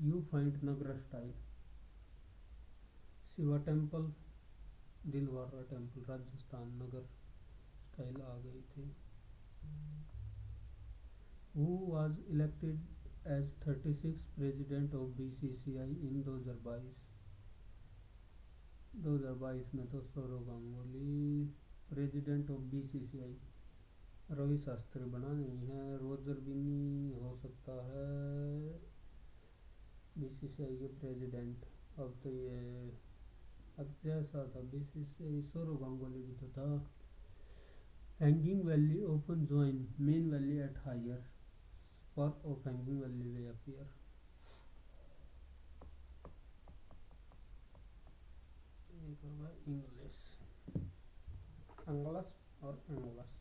you find Nagar style. Shiva temple, Dilwara temple, Rajasthan, Nagar style आ गई थी। Who was elected as 36th president of BCCI in 2022? 2022 में तो Sourav Ganguly president of BCCI. Ravi Shastri बना नहीं है, रोजर बिन्नी हो सकता है बीसीसीआई के प्रेसिडेंट। अब तो ये जैसा था बीसीसीआई, सौरव गांगुली भी तो था। Hanging valley open join main valley at higher part of hanging valley will appear. एक होगा इंग्लिश, अंग्लस और एंग्लस।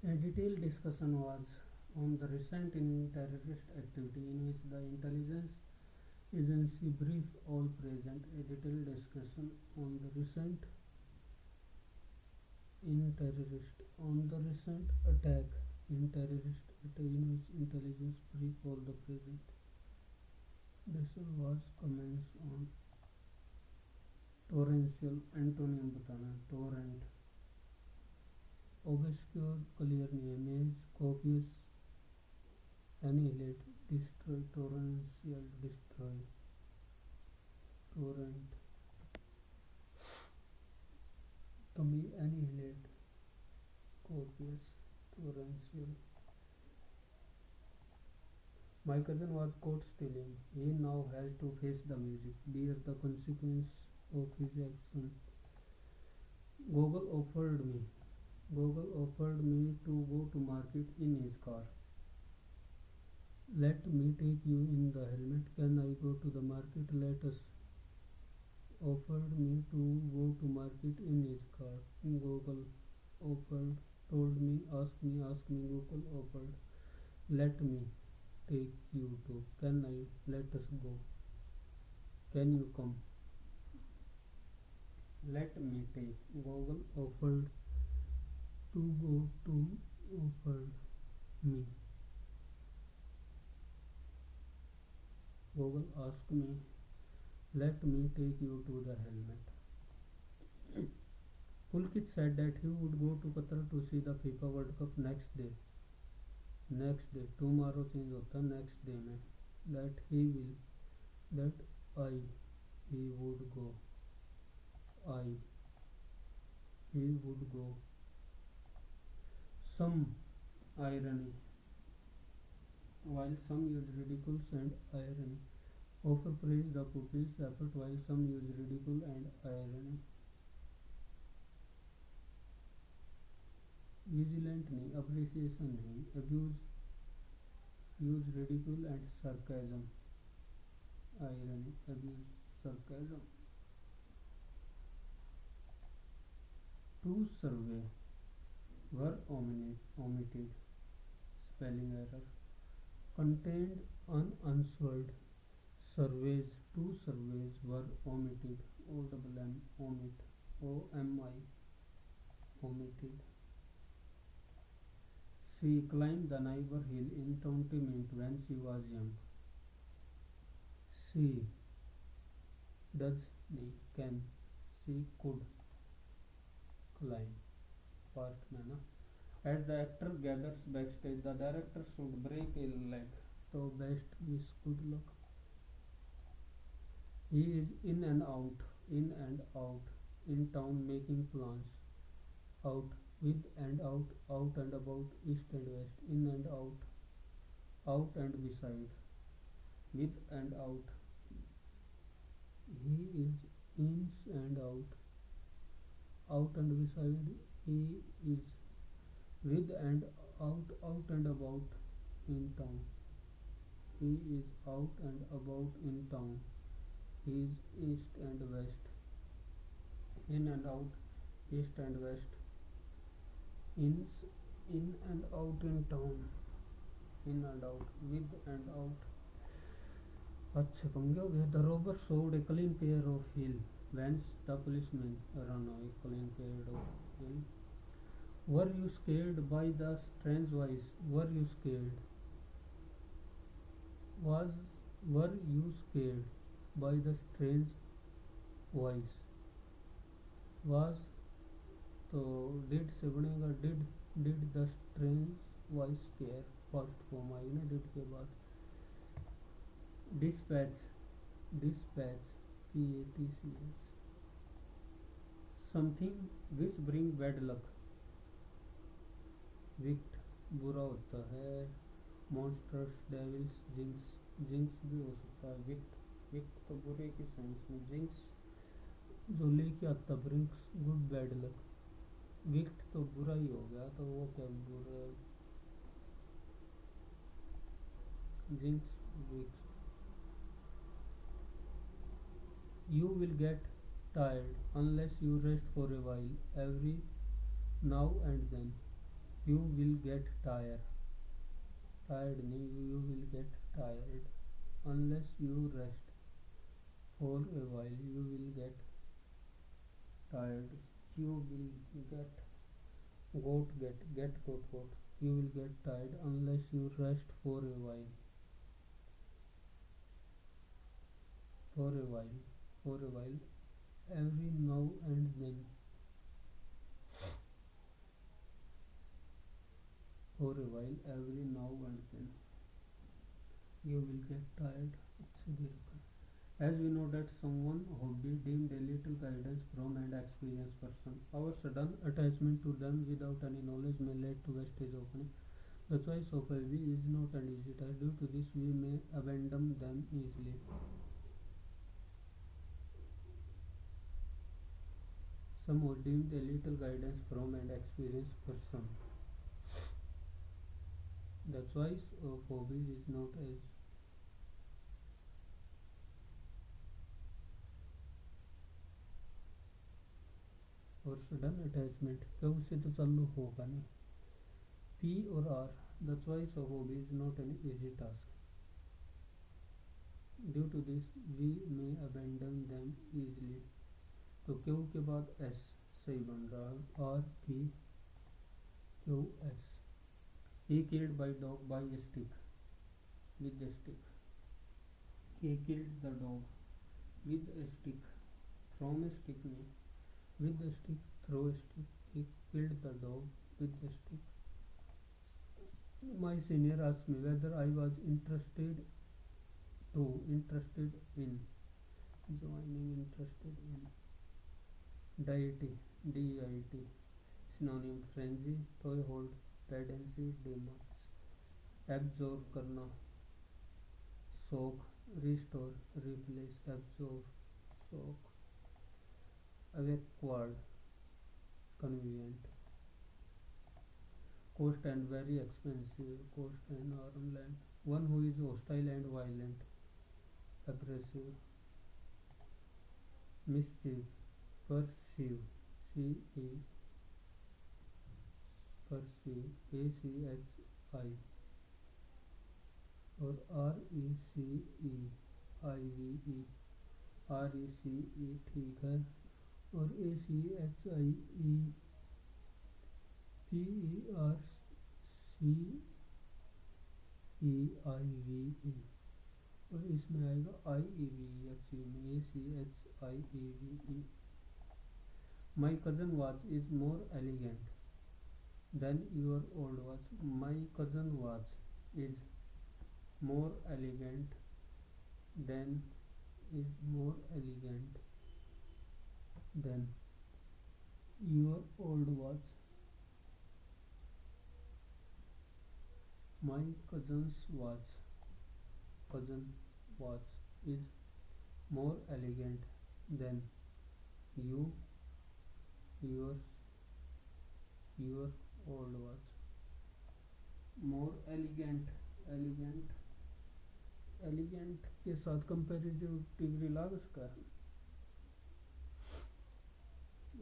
A detailed discussion was on the recent terrorist activity in which the intelligence agency briefed all present. A detailed discussion on the recent attack in terrorist attack in which intelligence briefed all the present. This was comments on torrential, antonym बताना torrent, obscure, clear image, copious, annihilate, destroy, torrential, destroy, torrent, to be annihilate, copious, torrential. My cousin was caught stealing. He now has to face the music, bear the consequence of his action. Google offered me. Google offered me to go to market in his car. Let me take you in the helmet. Can I go to the market? Let us. Offered me to go to market in his car. Google offered. Told me. Ask me. Google offered. Let me take you to. Can I? Let us go. Can you come? Let me take. Google offered to go to. Offered me. Google asked me. Let me take you to the helmet. Pulkit said that he would go to Qatar to see the FIFA World Cup next day. Next day. Tomorrow change होता next day में. That he will. That I. He would go. I. He would go. Some irony. While some use ridicules and irony. Offer praise the pupil's effort while some use ridicule and irony. Vigilant नहीं, appreciation नहीं, abuse, use ridicule and sarcasm, irony, abuse, sarcasm. To survey, were omitted, spelling error. Contained unanswered surveys. Two surveys were omitted, OMM, omit, OMI, omitted. She climbed the neighbor hill in Tontiment when she was young. She does can she could climb. Past में ना. As the actor gathers backstage, the director should break a leg. So best wish, good luck. He is in and out, in town making plans. Out, with and out and about, east and west, in and out and beside, with and out. He is in and out and beside. He is with and out and about, in town. He is out and about in town. He is east and west, in and out, east and west. In and out in town, in and out, with and out. अच्छा पंगे हो गया. The robber showed a clean pair of heels. Whence the policeman ran away. Clean pair of heels. Were you scared by the strange voice? Were you scared? Were you scared by the strange voice? Was तो did से बनेगा did the strange voice scare. First form आई ना did के बाद. Dispatch PATCH. Something which bring bad luck. Wicked बुरा होता है. Monsters, devils, jinx भी हो सकता है. wicked तो बुरे की सेंस में. jinx जो लेके आता brings good bad luck. विक्ट तो बुरा ही हो गया, तो वो क्या बुरा. जिंक्स विक्स. You will get tired unless you rest for a while. Every now and then. You will get tired. Tired नहीं, you will get tired unless you rest for a while. You will get tired. You will get got. You will get tired unless you rest for a while. For a while. Every now and then. for a while every now and then. You will get tired. सीधी रखा. As we know that someone hobby deemed a little guidance from an experienced person, our sudden attachment to them without any knowledge may lead to wastage opening. The choice of a hobby is not an easy task. Due to this, we may abandon them easily. Some who deemed a little guidance from an experienced person. The choice of hobbies is not as और sudden attachment क्या उससे तो चालू होगा नहीं. P और R. The choice of hobby is not an easy task. Due to this we may abandon them easily. तो Q के बाद एस सही बन रहा है. R P Q S. He killed by dog by a stick with a stick. He killed the dog with a stick from a stick में with the stick throw a stick. He killed the dog with the stick. My senior asked me whether I was interested in joining interested in deity DIT synonym frenzy toy hold tendency demons absorb करना soak restore replace absorb soak awkward convenient cost and very expensive cost and arm land. One who is hostile and violent aggressive mischief perceive CE perceive ACHI और RECE ठीक है. और ACHIE PERCEIVE और इसमें आएगा IEVE achieve में ACHIEVE. My cousin watch is more elegant than your old watch. My cousin watch is more elegant than your old watch. My cousin watch is more elegant than your old watch. More elegant के साथ comparative degree ला उसका.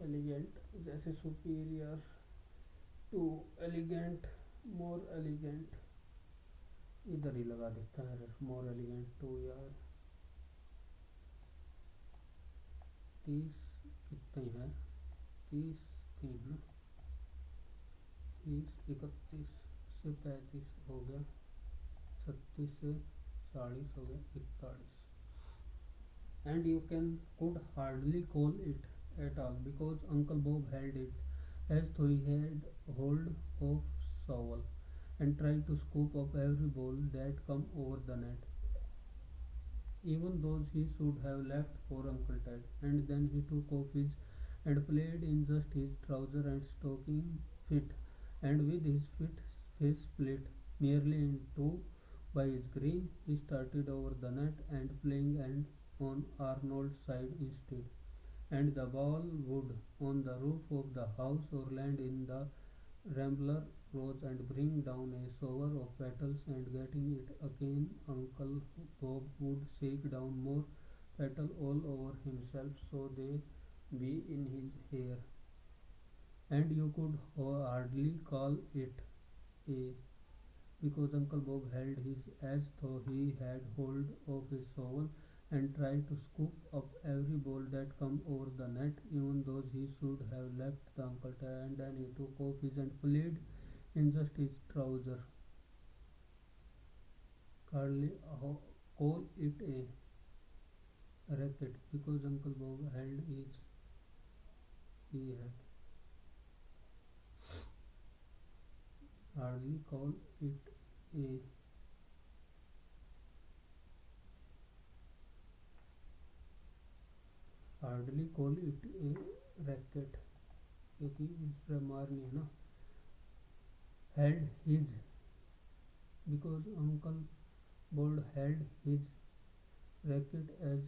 Elegant जैसे superior to elegant more elegant इधर ही लगा देता है. मोर elegant to यार 30 कितने हैं 30 3 है 30 31 से 35 हो गया 36 से 40 हो गया 41. And you could hardly call it at all because Uncle Bob held it as though he had hold of shovel and tried to scoop up every ball that come over the net, even those he should have left for Uncle Ted. And then he took off his and played in just his trouser and stocking fit, and with his face split nearly in two by his grin, he started over the net and playing and on Arnold's side instead, and the ball would on the roof of the house or land in the rambler rose and bring down a shower of petals, and getting it again Uncle Bob would shake down more petals all over himself so they be in his hair, and you could hardly call it a because Uncle Bob held his as though he had hold of a shovel and tried to scoop up every ball that come over the net, even those he should have left the Uncle Ted. And then he took off his and played in just his trouser. Hardly call it a racket because Uncle Bob held his he had hardly call it a hardly call it a racket, क्योंकि इस पर मार नहीं है ना. Held his, because Uncle Bold held his racket as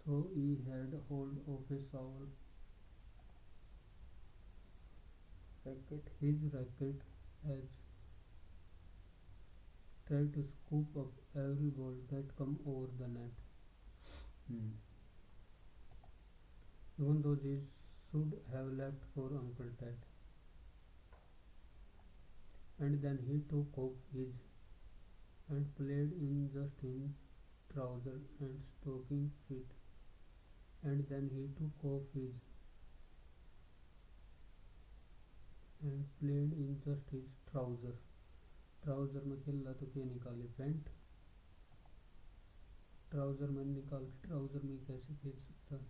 though he had hold of a shovel. His racket as tried to scoop up every ball that come over the net. Hmm. Even though this should have left for Uncle Ted. And then he took off his and played in just in trouser and stocking feet. And then he took off his and played in just his trouser. Trouser में खेल रहा तो क्या निकाले pant. Trouser में निकाल के trouser में कैसे खेल सकता है.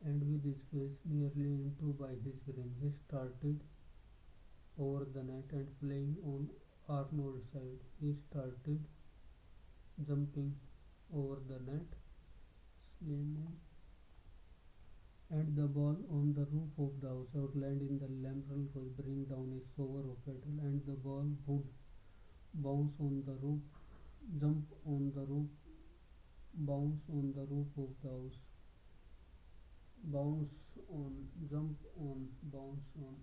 And with his face nearly into by his grin, he started over the net and playing on Arnold's side. He started jumping over the net, slamming, and the ball on the roof of the house would land in the lateral was bring down a shower of petrol, and the ball would bounce on the roof, jump on the roof, bounce on the roof of the house, bounce on, jump on, bounce on.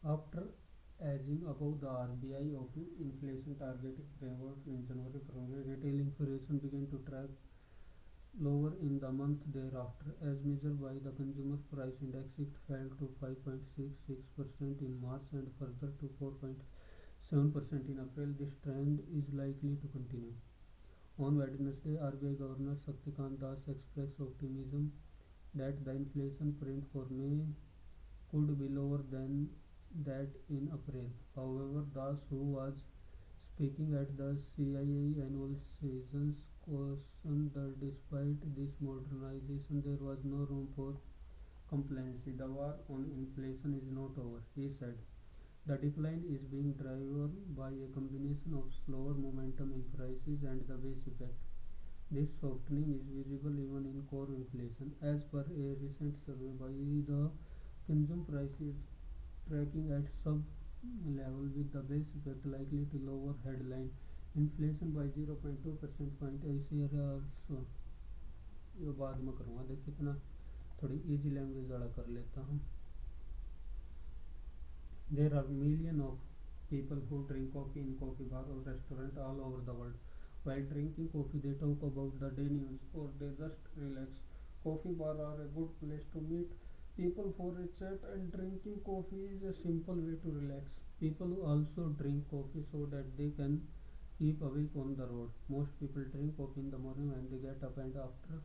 After edging above the RBI of inflation target framework in January, February, retail inflation began to track lower in the month thereafter. As measured by the consumer price index, it fell to 5.66% in March and further to 4.7% in April. This trend is likely to continue. On Wednesday, RBI Governor Shaktikant Das expressed optimism that the inflation print for May could be lower than that in April. However, Das, who was speaking at the CII annual sessions, cautioned that despite this modernization, there was no room for complacency. The war on inflation is not over, he said. The decline is being driven by a combination of slower momentum in prices and the base effect. This softening is visible even in core inflation. As per a recent survey by the consumer prices tracking at sub level with the base effect likely to lower headline inflation by 0.2 percent point. ऐसे also ये बाद में करूँगा. देखिए इतना थोड़ी easy language वाला कर लेता हूँ. There are millions of people who drink coffee in coffee bar or restaurant all over the world. While drinking coffee, they talk about the day news or they just relax. Coffee bar are a good place to meet people for a chat, and drinking coffee is a simple way to relax. People also drink coffee so that they can keep awake on the road. Most people drink coffee in the morning when they get up, and after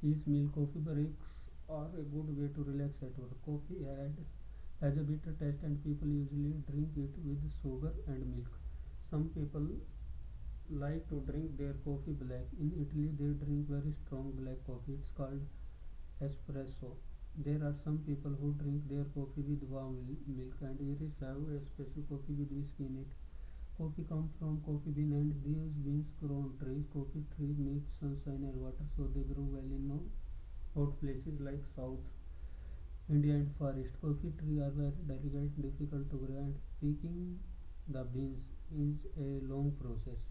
each meal, coffee breaks are a good way to relax at work. Coffee has a bitter taste, and people usually drink it with sugar and milk. Some people like to drink their coffee black. In Italy, they drink very strong black coffee. It's called espresso. There are some people who drink their coffee with warm milk, and Irish have a special coffee with whiskey in it. Coffee comes from coffee bean, and these beans grow on trees. Coffee trees need sunshine and water, so they grow well in hot places like South India and Far East. Coffee trees are very delicate, difficult to grow, and picking the beans is a long process.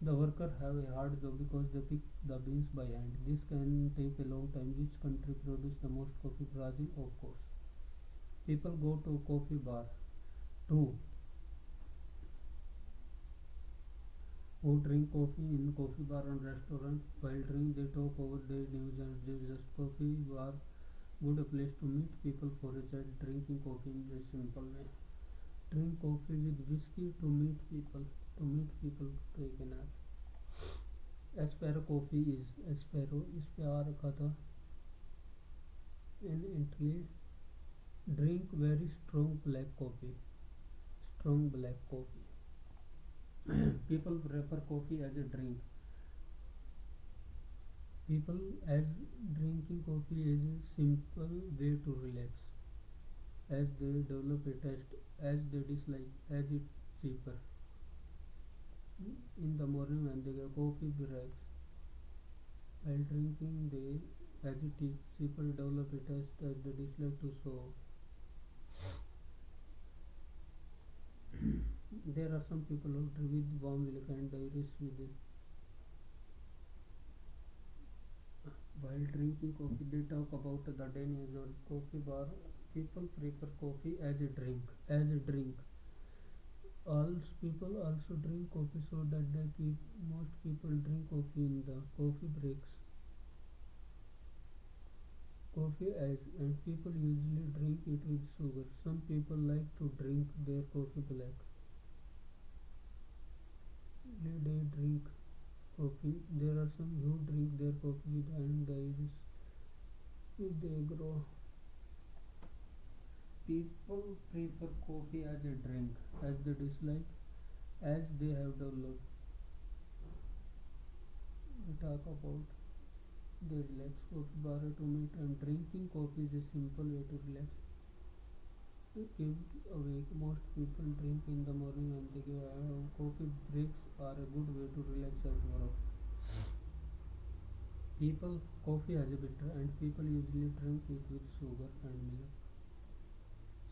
The workers have a hard job because they pick the beans by hand. This can take a long time. Which country produces the most coffee? Brazil, of course. People go to coffee bar too, who drink coffee in coffee bar and restaurant. While drinking, they talk over their news and just coffee bar. Good place to meet people for a chat. Drinking coffee in a simple way. Drink coffee with whiskey to meet people. To meet people, take a nap. Espresso coffee is espresso. इस पे आ रखा था. In Italy, drink very strong black coffee. Strong black coffee. People prefer coffee as a drink. People as drinking coffee is a simple way to relax, as they develop a taste, as they dislike, as it's cheaper. In the morning when they get coffee breaks, while drinking they as it is cheaper develop a taste as they dislike to so. There are some people who drink with warm milk and others with it. While drinking coffee, they talk about the dangers of coffee bar. People prefer coffee as a drink. As a drink, all people also drink coffee so that they keep. Most people drink coffee in the coffee breaks. Coffee as and people usually drink it with sugar. Some people like to drink their coffee black. They drink coffee. There are some who drink their coffee with and iris with they grow. People prefer coffee as a drink, as they dislike, as they have developed. We talk about they relax coffee bar to meet and drinking coffee is a simple way to relax. To keep awake, most people drink in the morning and they give coffee breaks are a good way to relax at work. People coffee as a bitter and people usually drink it with sugar and milk.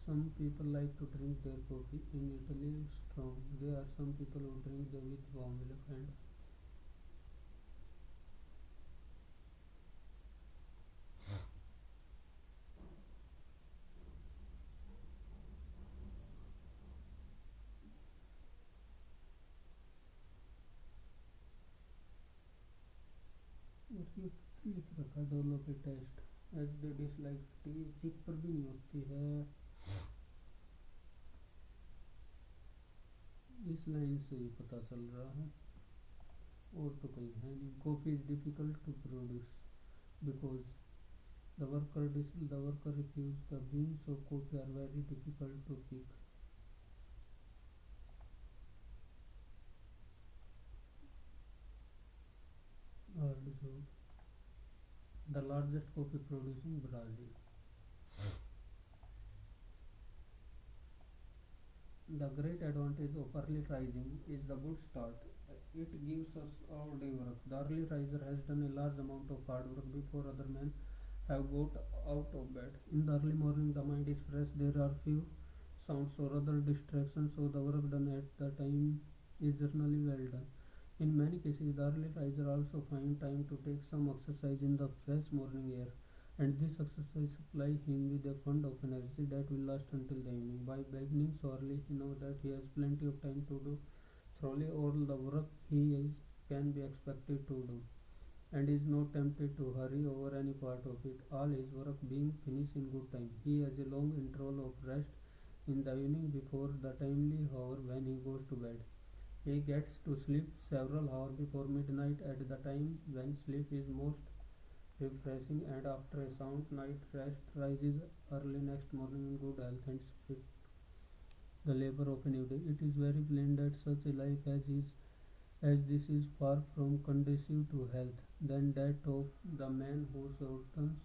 Some people like to drink their coffee in Italy strong. There are some people who drink them with warm milk and उसमें लिख रखा develop a test as they dislike टी चिप पर भी नहीं होती है इस लाइन से ही पता चल रहा है और तो कहीं है नहीं coffee is difficult to produce because the worker refuse the beans of coffee are very difficult to pick world job the largest coffee producing Brazil. The great advantage of early rising is the good start. It gives us all day work. The early riser has done a large amount of hard work before other men have got out of bed. In the early morning, the mind is fresh. There are few sounds or other distractions, so the work done at the time is generally well done. In many cases, the early riser also find time to take some exercise in the fresh morning air, and this exercise supply him with a fund of energy that will last until the evening. By beginning so early, he knows that he has plenty of time to do thoroughly all the work can be expected to do, and is not tempted to hurry over any part of it, all his work being finished in good time. He has a long interval of rest in the evening before the timely hour when he goes to bed. He gets to sleep several hours before midnight at the time when sleep is most refreshing, and after a sound night rest rises early next morning in good health and spirit the labor of a new day. It is very plain that such a life as this is far from conducive to health than that of the man who shortens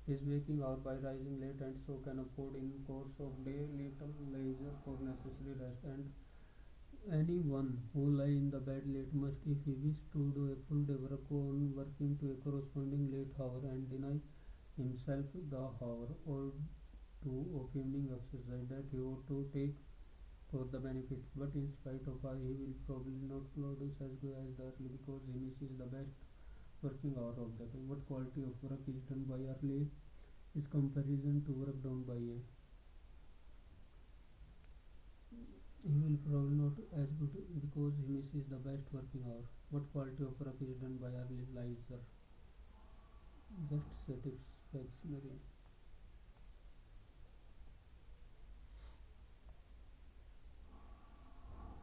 his waking hour by rising late and so can afford in course of day little leisure for necessary rest. And anyone who lie in the bed late must, if he wish to do a full day work, go on working to a corresponding late hour and deny himself the hour or two of evening exercise that he ought to take for the benefit. But in spite of all, he will probably not produce as good as the early because he misses the best working hour of the day. What quality of work is done by early is comparison to work done by a he will probably not as good because he misses the best working hour. What quality of work is done by early lizer? Just satisfactory.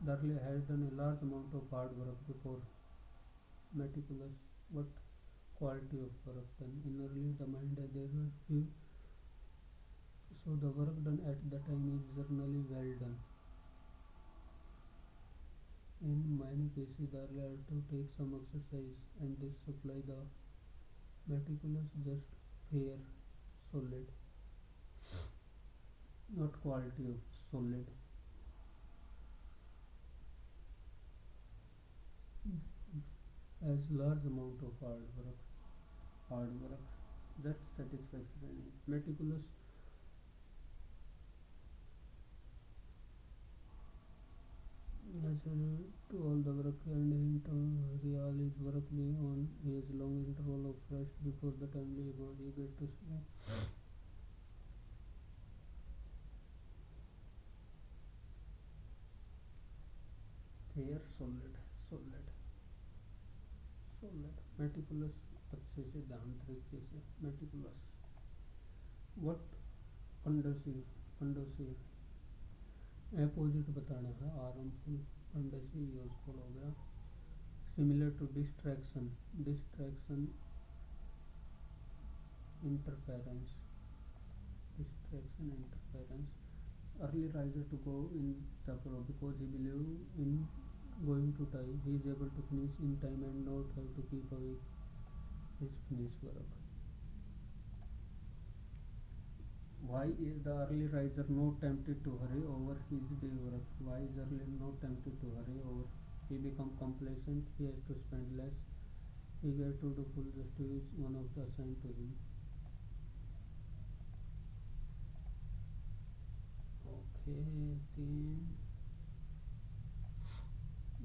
The early has done a large amount of hard work before meticulous. What quality of work done? In early the mind there were few, so the work done at the time is generally well done. In many cases, the early to take some exercise and this supply the meticulous, just fair, solid, not quality of solid. As large amount of hard work, just satisfaction. Meticulous necessary to all the work and real is work on his long interval of rest before the timely body get to sleep. Fair, solid, solid, meticulous, अच्छे से ध्यान तरीके से meticulous. What conducive, conducive opposite बताना है harmful, conducive useful हो गया. Similar to distraction, distraction, interference, distraction, interference. Early riser to go in the pro because he believe in going to time. He is able to finish in time and not have to keep awake his finished work. Why is the early riser not tempted to hurry over his day work? Why is early not tempted to hurry over? He become complacent. He has to spend less. He get to do full justice one of the assigned to him. Okay, then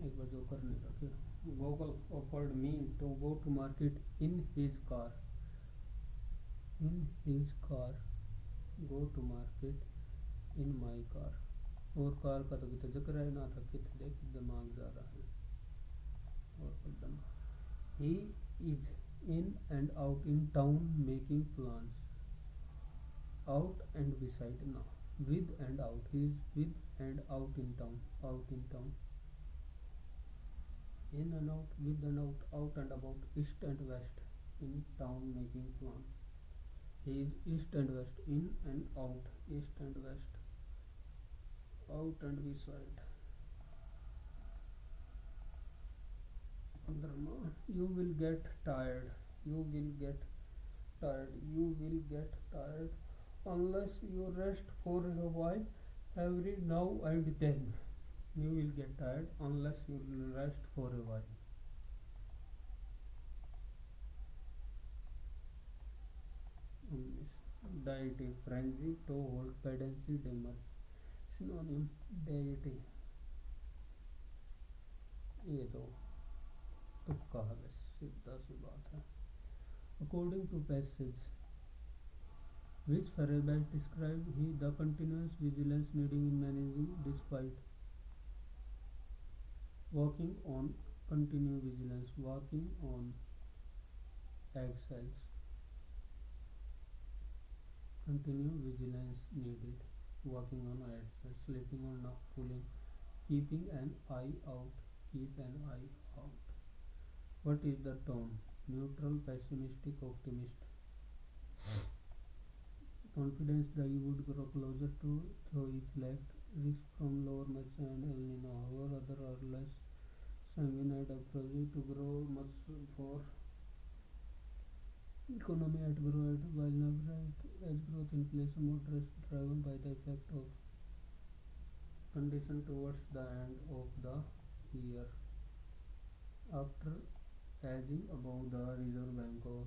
एक बार जो करने रखे. Google offered me to go to market in his car. In his car. Go to market in my car. और car का तो कितना जिक्र है ना था कितने देख दिमाग जा रहा है और पढ़ना. He is in and out in town making plans. Out and beside now. With and out. He is with and out in town. Out in town. In and out, with and out and about, east and west, in town making plan. He is east and west, in and out, east and west, out and beside. You will get tired. You will get tired. You will get tired unless you rest for a while every now and then. You will get tired unless you rest for a while. Deity, frenzy, to hold, pedancy, demers. Synonym, deity. ये तो तुक्का है बस सीधा सी बात है. According to passage which Faraday described, he the continuous vigilance needing in managing despite walking on continue vigilance, walking on eggshells, continue vigilance needed, walking on eggshells, sleeping or not pulling, keeping an eye out, keep an eye out. What is the tone? Neutral, pessimistic, optimist. Confidence that you would grow closer to through if left, risk from lower max and El Nino. However, other are less sanguine approach to grow much for economy at grow at while never as growth inflation moderate driven by the effect of condition towards the end of the year. After edging above the Reserve Bank of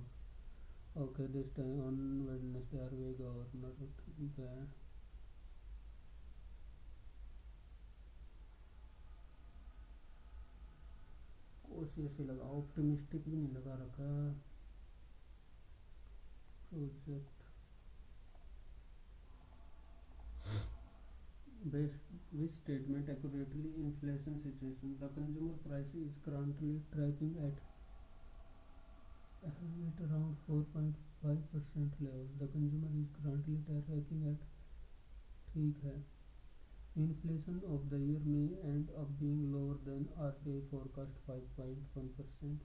okay this time on Wednesday RBI governor ठीक है. कोशिश ही लगा optimistic भी नहीं लगा रखा. Project based which statement accurately inflation situation. The consumer price is currently tracking at around 4.5% level. The consumer is currently tracking at ठीक है. Inflation of the year may end up being lower than RBI forecast 5.1%.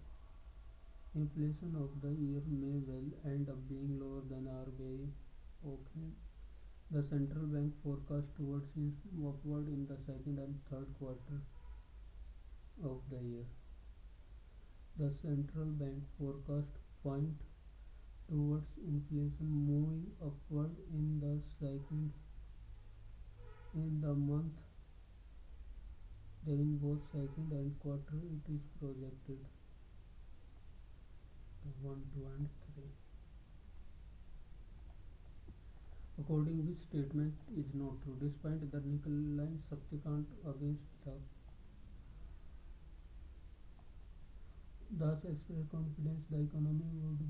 Inflation of the year may well end up being lower than RBI. Okay. The central bank forecast towards upward in the second and third quarter. of the year. The central bank forecast point towards inflation moving upward in the month in both second and quarter. It is projected the 1 2 and 3. According which statement is not true, despite the Nikolai Shaktikant against thus express confidence the economy would.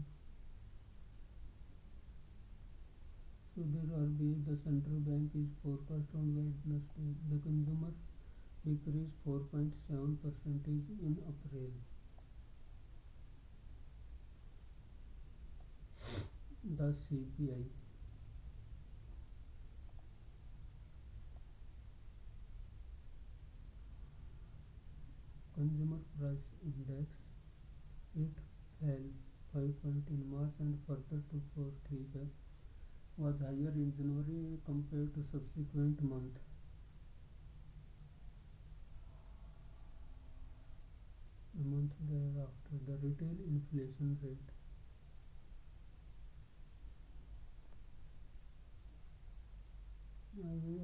So there are RBI, the central bank is forecast on Wednesday. The consumer decreased 4.7% in April. The CPI, Consumer Price Index, it fell 5 points in March and further to 4.3 was higher in January compared to subsequent month. A month thereafter, the retail inflation rate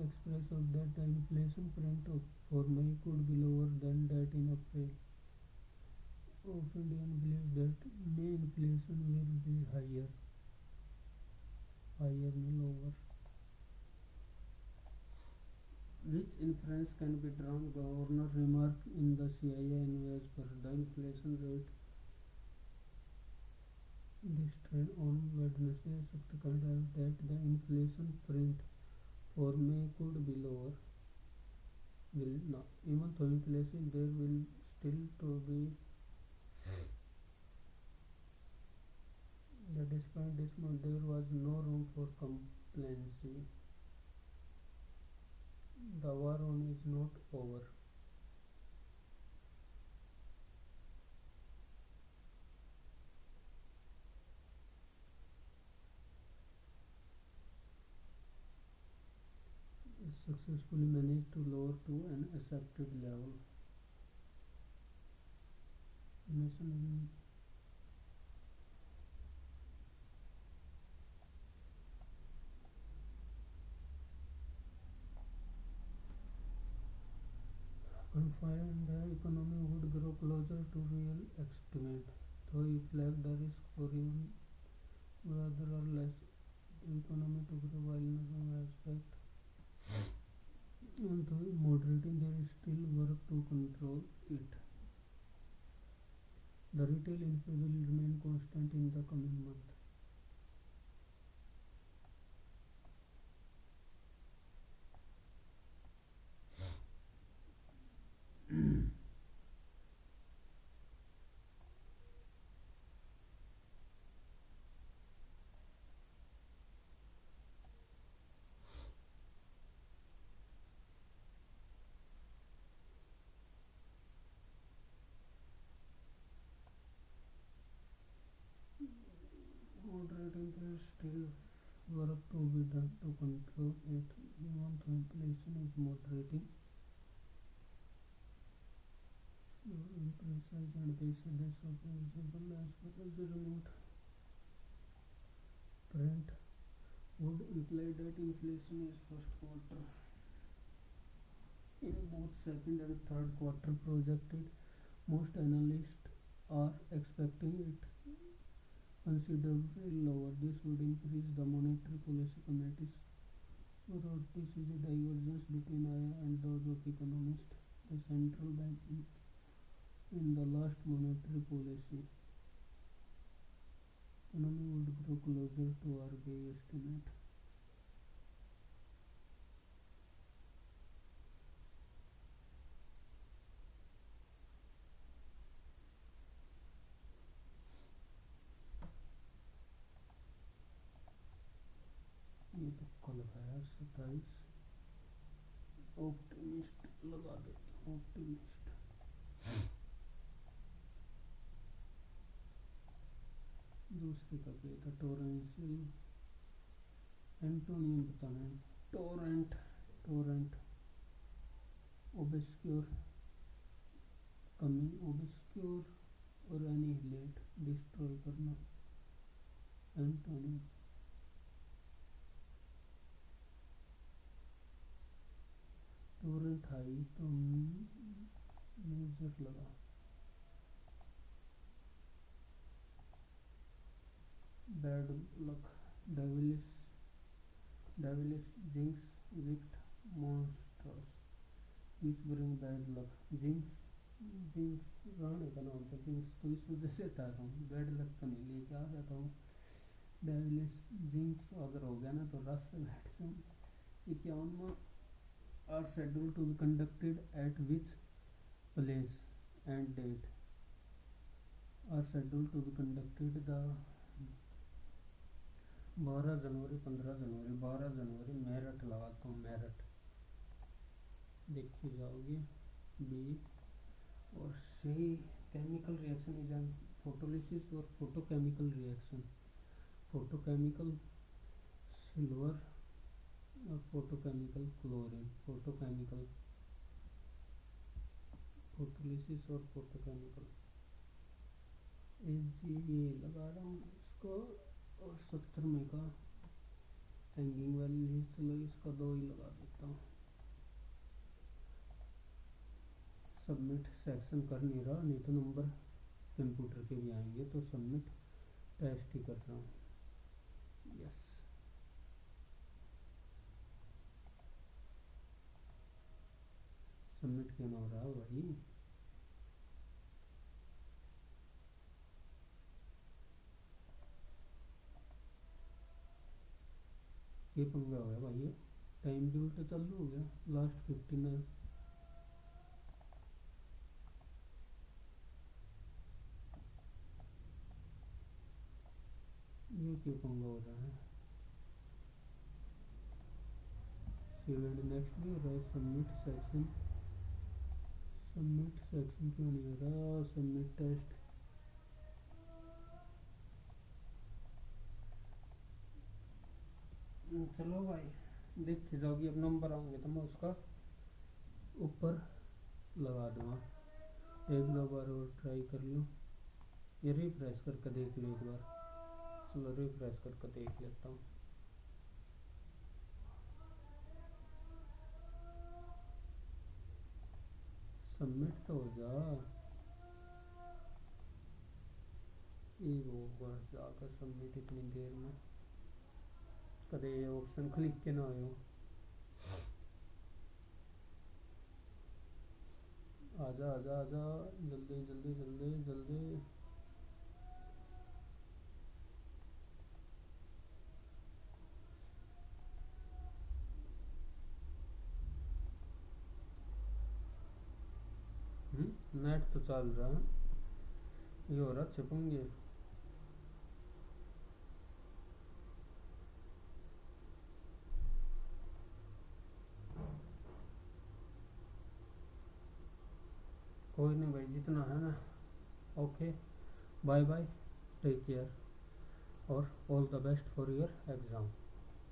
express of that the inflation print for May could be lower than that in April. Of Indian believes that May inflation will be higher no lower. Which inference can be drawn? Governor remarked in the CIA newspaper the inflation rate. This trend on Wednesday subsequent that the inflation print for May could be lower. Will not. Even though inflation there will still to be. Despite this month there was no room for complacency. The war on is not over. It successfully managed to lower to an accepted level. Nation confident the economy would grow closer to real estimate, though he flagged the risk for even rather or less the economy to grow while in some aspect. Although moderating, there is still work to control it. The retail inflation will remain constant in the coming month. Moderating, there is still work to be done to control it. Even though inflation is moderating, imprecise and baseless of visible as far as the remote trend would imply that inflation is first quarter in both second and third quarter projected. Most analysts are expecting it considerably lower. This would increase the monetary policy committee's wrote. This is a divergence between I and those of economists. The central bank in the last monetary policy economy would grow closer to RBI estimate. ये तो कल है यार 27 optimist लगा देता हूँ optimist दूसरे का पे था टोरेंशियल एंटोनियम बताना है टोरेंट ओबस्क्योर कमी, ओबिस्क्योर और एनिहिलेट, डिस्ट्रॉय करना। एंटोनिम टोरेंट हाई तो मेजर लगा। Bad luck, devilish, devilish, jinx, विक्ट, monsters, which bring bad luck. Jinx, jinx Rane का नाम था जिंक्स, तो इस वजह से था रहा हूँ, बैड लक तो नहीं लेके आ जाता हूँ। डेविलिश, जिंक्स अगर हो गया ना तो रस से बैठ से। 51वां are schedule to be conducted at which place and date. Are schedule to be conducted the 12 January, 15 January, 12 January, Meerut लगाता हूँ, मेरठ देखी जाओगी। बी और C, chemical reaction is an photolysis और फोटोकेमिकल रिएक्शन। फोटोकेमिकल सिल्वर और फोटोकेमिकल क्लोरीन। फोटोकेमिकल, फोटोलिसिस और photochemical. ये लगा रहा हूँ इसको, और 70 में का हैंगिंग वैल्यू, चलो इसका 2 ही लगा देता हूँ। सबमिट सेक्शन कर नहीं रहा, नहीं तो नंबर कंप्यूटर के भी आएंगे, तो सबमिट टेस्ट ही कर रहा हूँ। यस, सबमिट क्यों ना हो रहा भाई। ये पंगा हो गया भाई, टाइम भी उल्टा चालू हो गया। लास्ट 15 ये क्यों पंगा हो रहा है। सेव एंड नेक्स्ट भी हो रहा है। सबमिट सेक्शन, सबमिट सेक्शन क्यों नहीं हो रहा। सबमिट टेस्ट, चलो भाई देखी जाओगी। अब नंबर आएंगे तो मैं उसका ऊपर लगा दूँगा। एक दो बार और ट्राई कर लो, ये रिफ्रेश करके देख लो एक बार। चलो रिफ्रेश करके देख लेता हूँ। सबमिट तो हो जा, एक होगा जाकर सबमिट इतनी देर में। कदे ये ऑप्शन क्लिक के ना आयो। आजा आजा आजा, जल्दी जल्दी जल्दी जल्दी। नेट तो चल रहा है, ये हो रहा चिपंगे। कोई नहीं भाई, जितना है ना। Okay, bye bye, take care और all the best for your exam.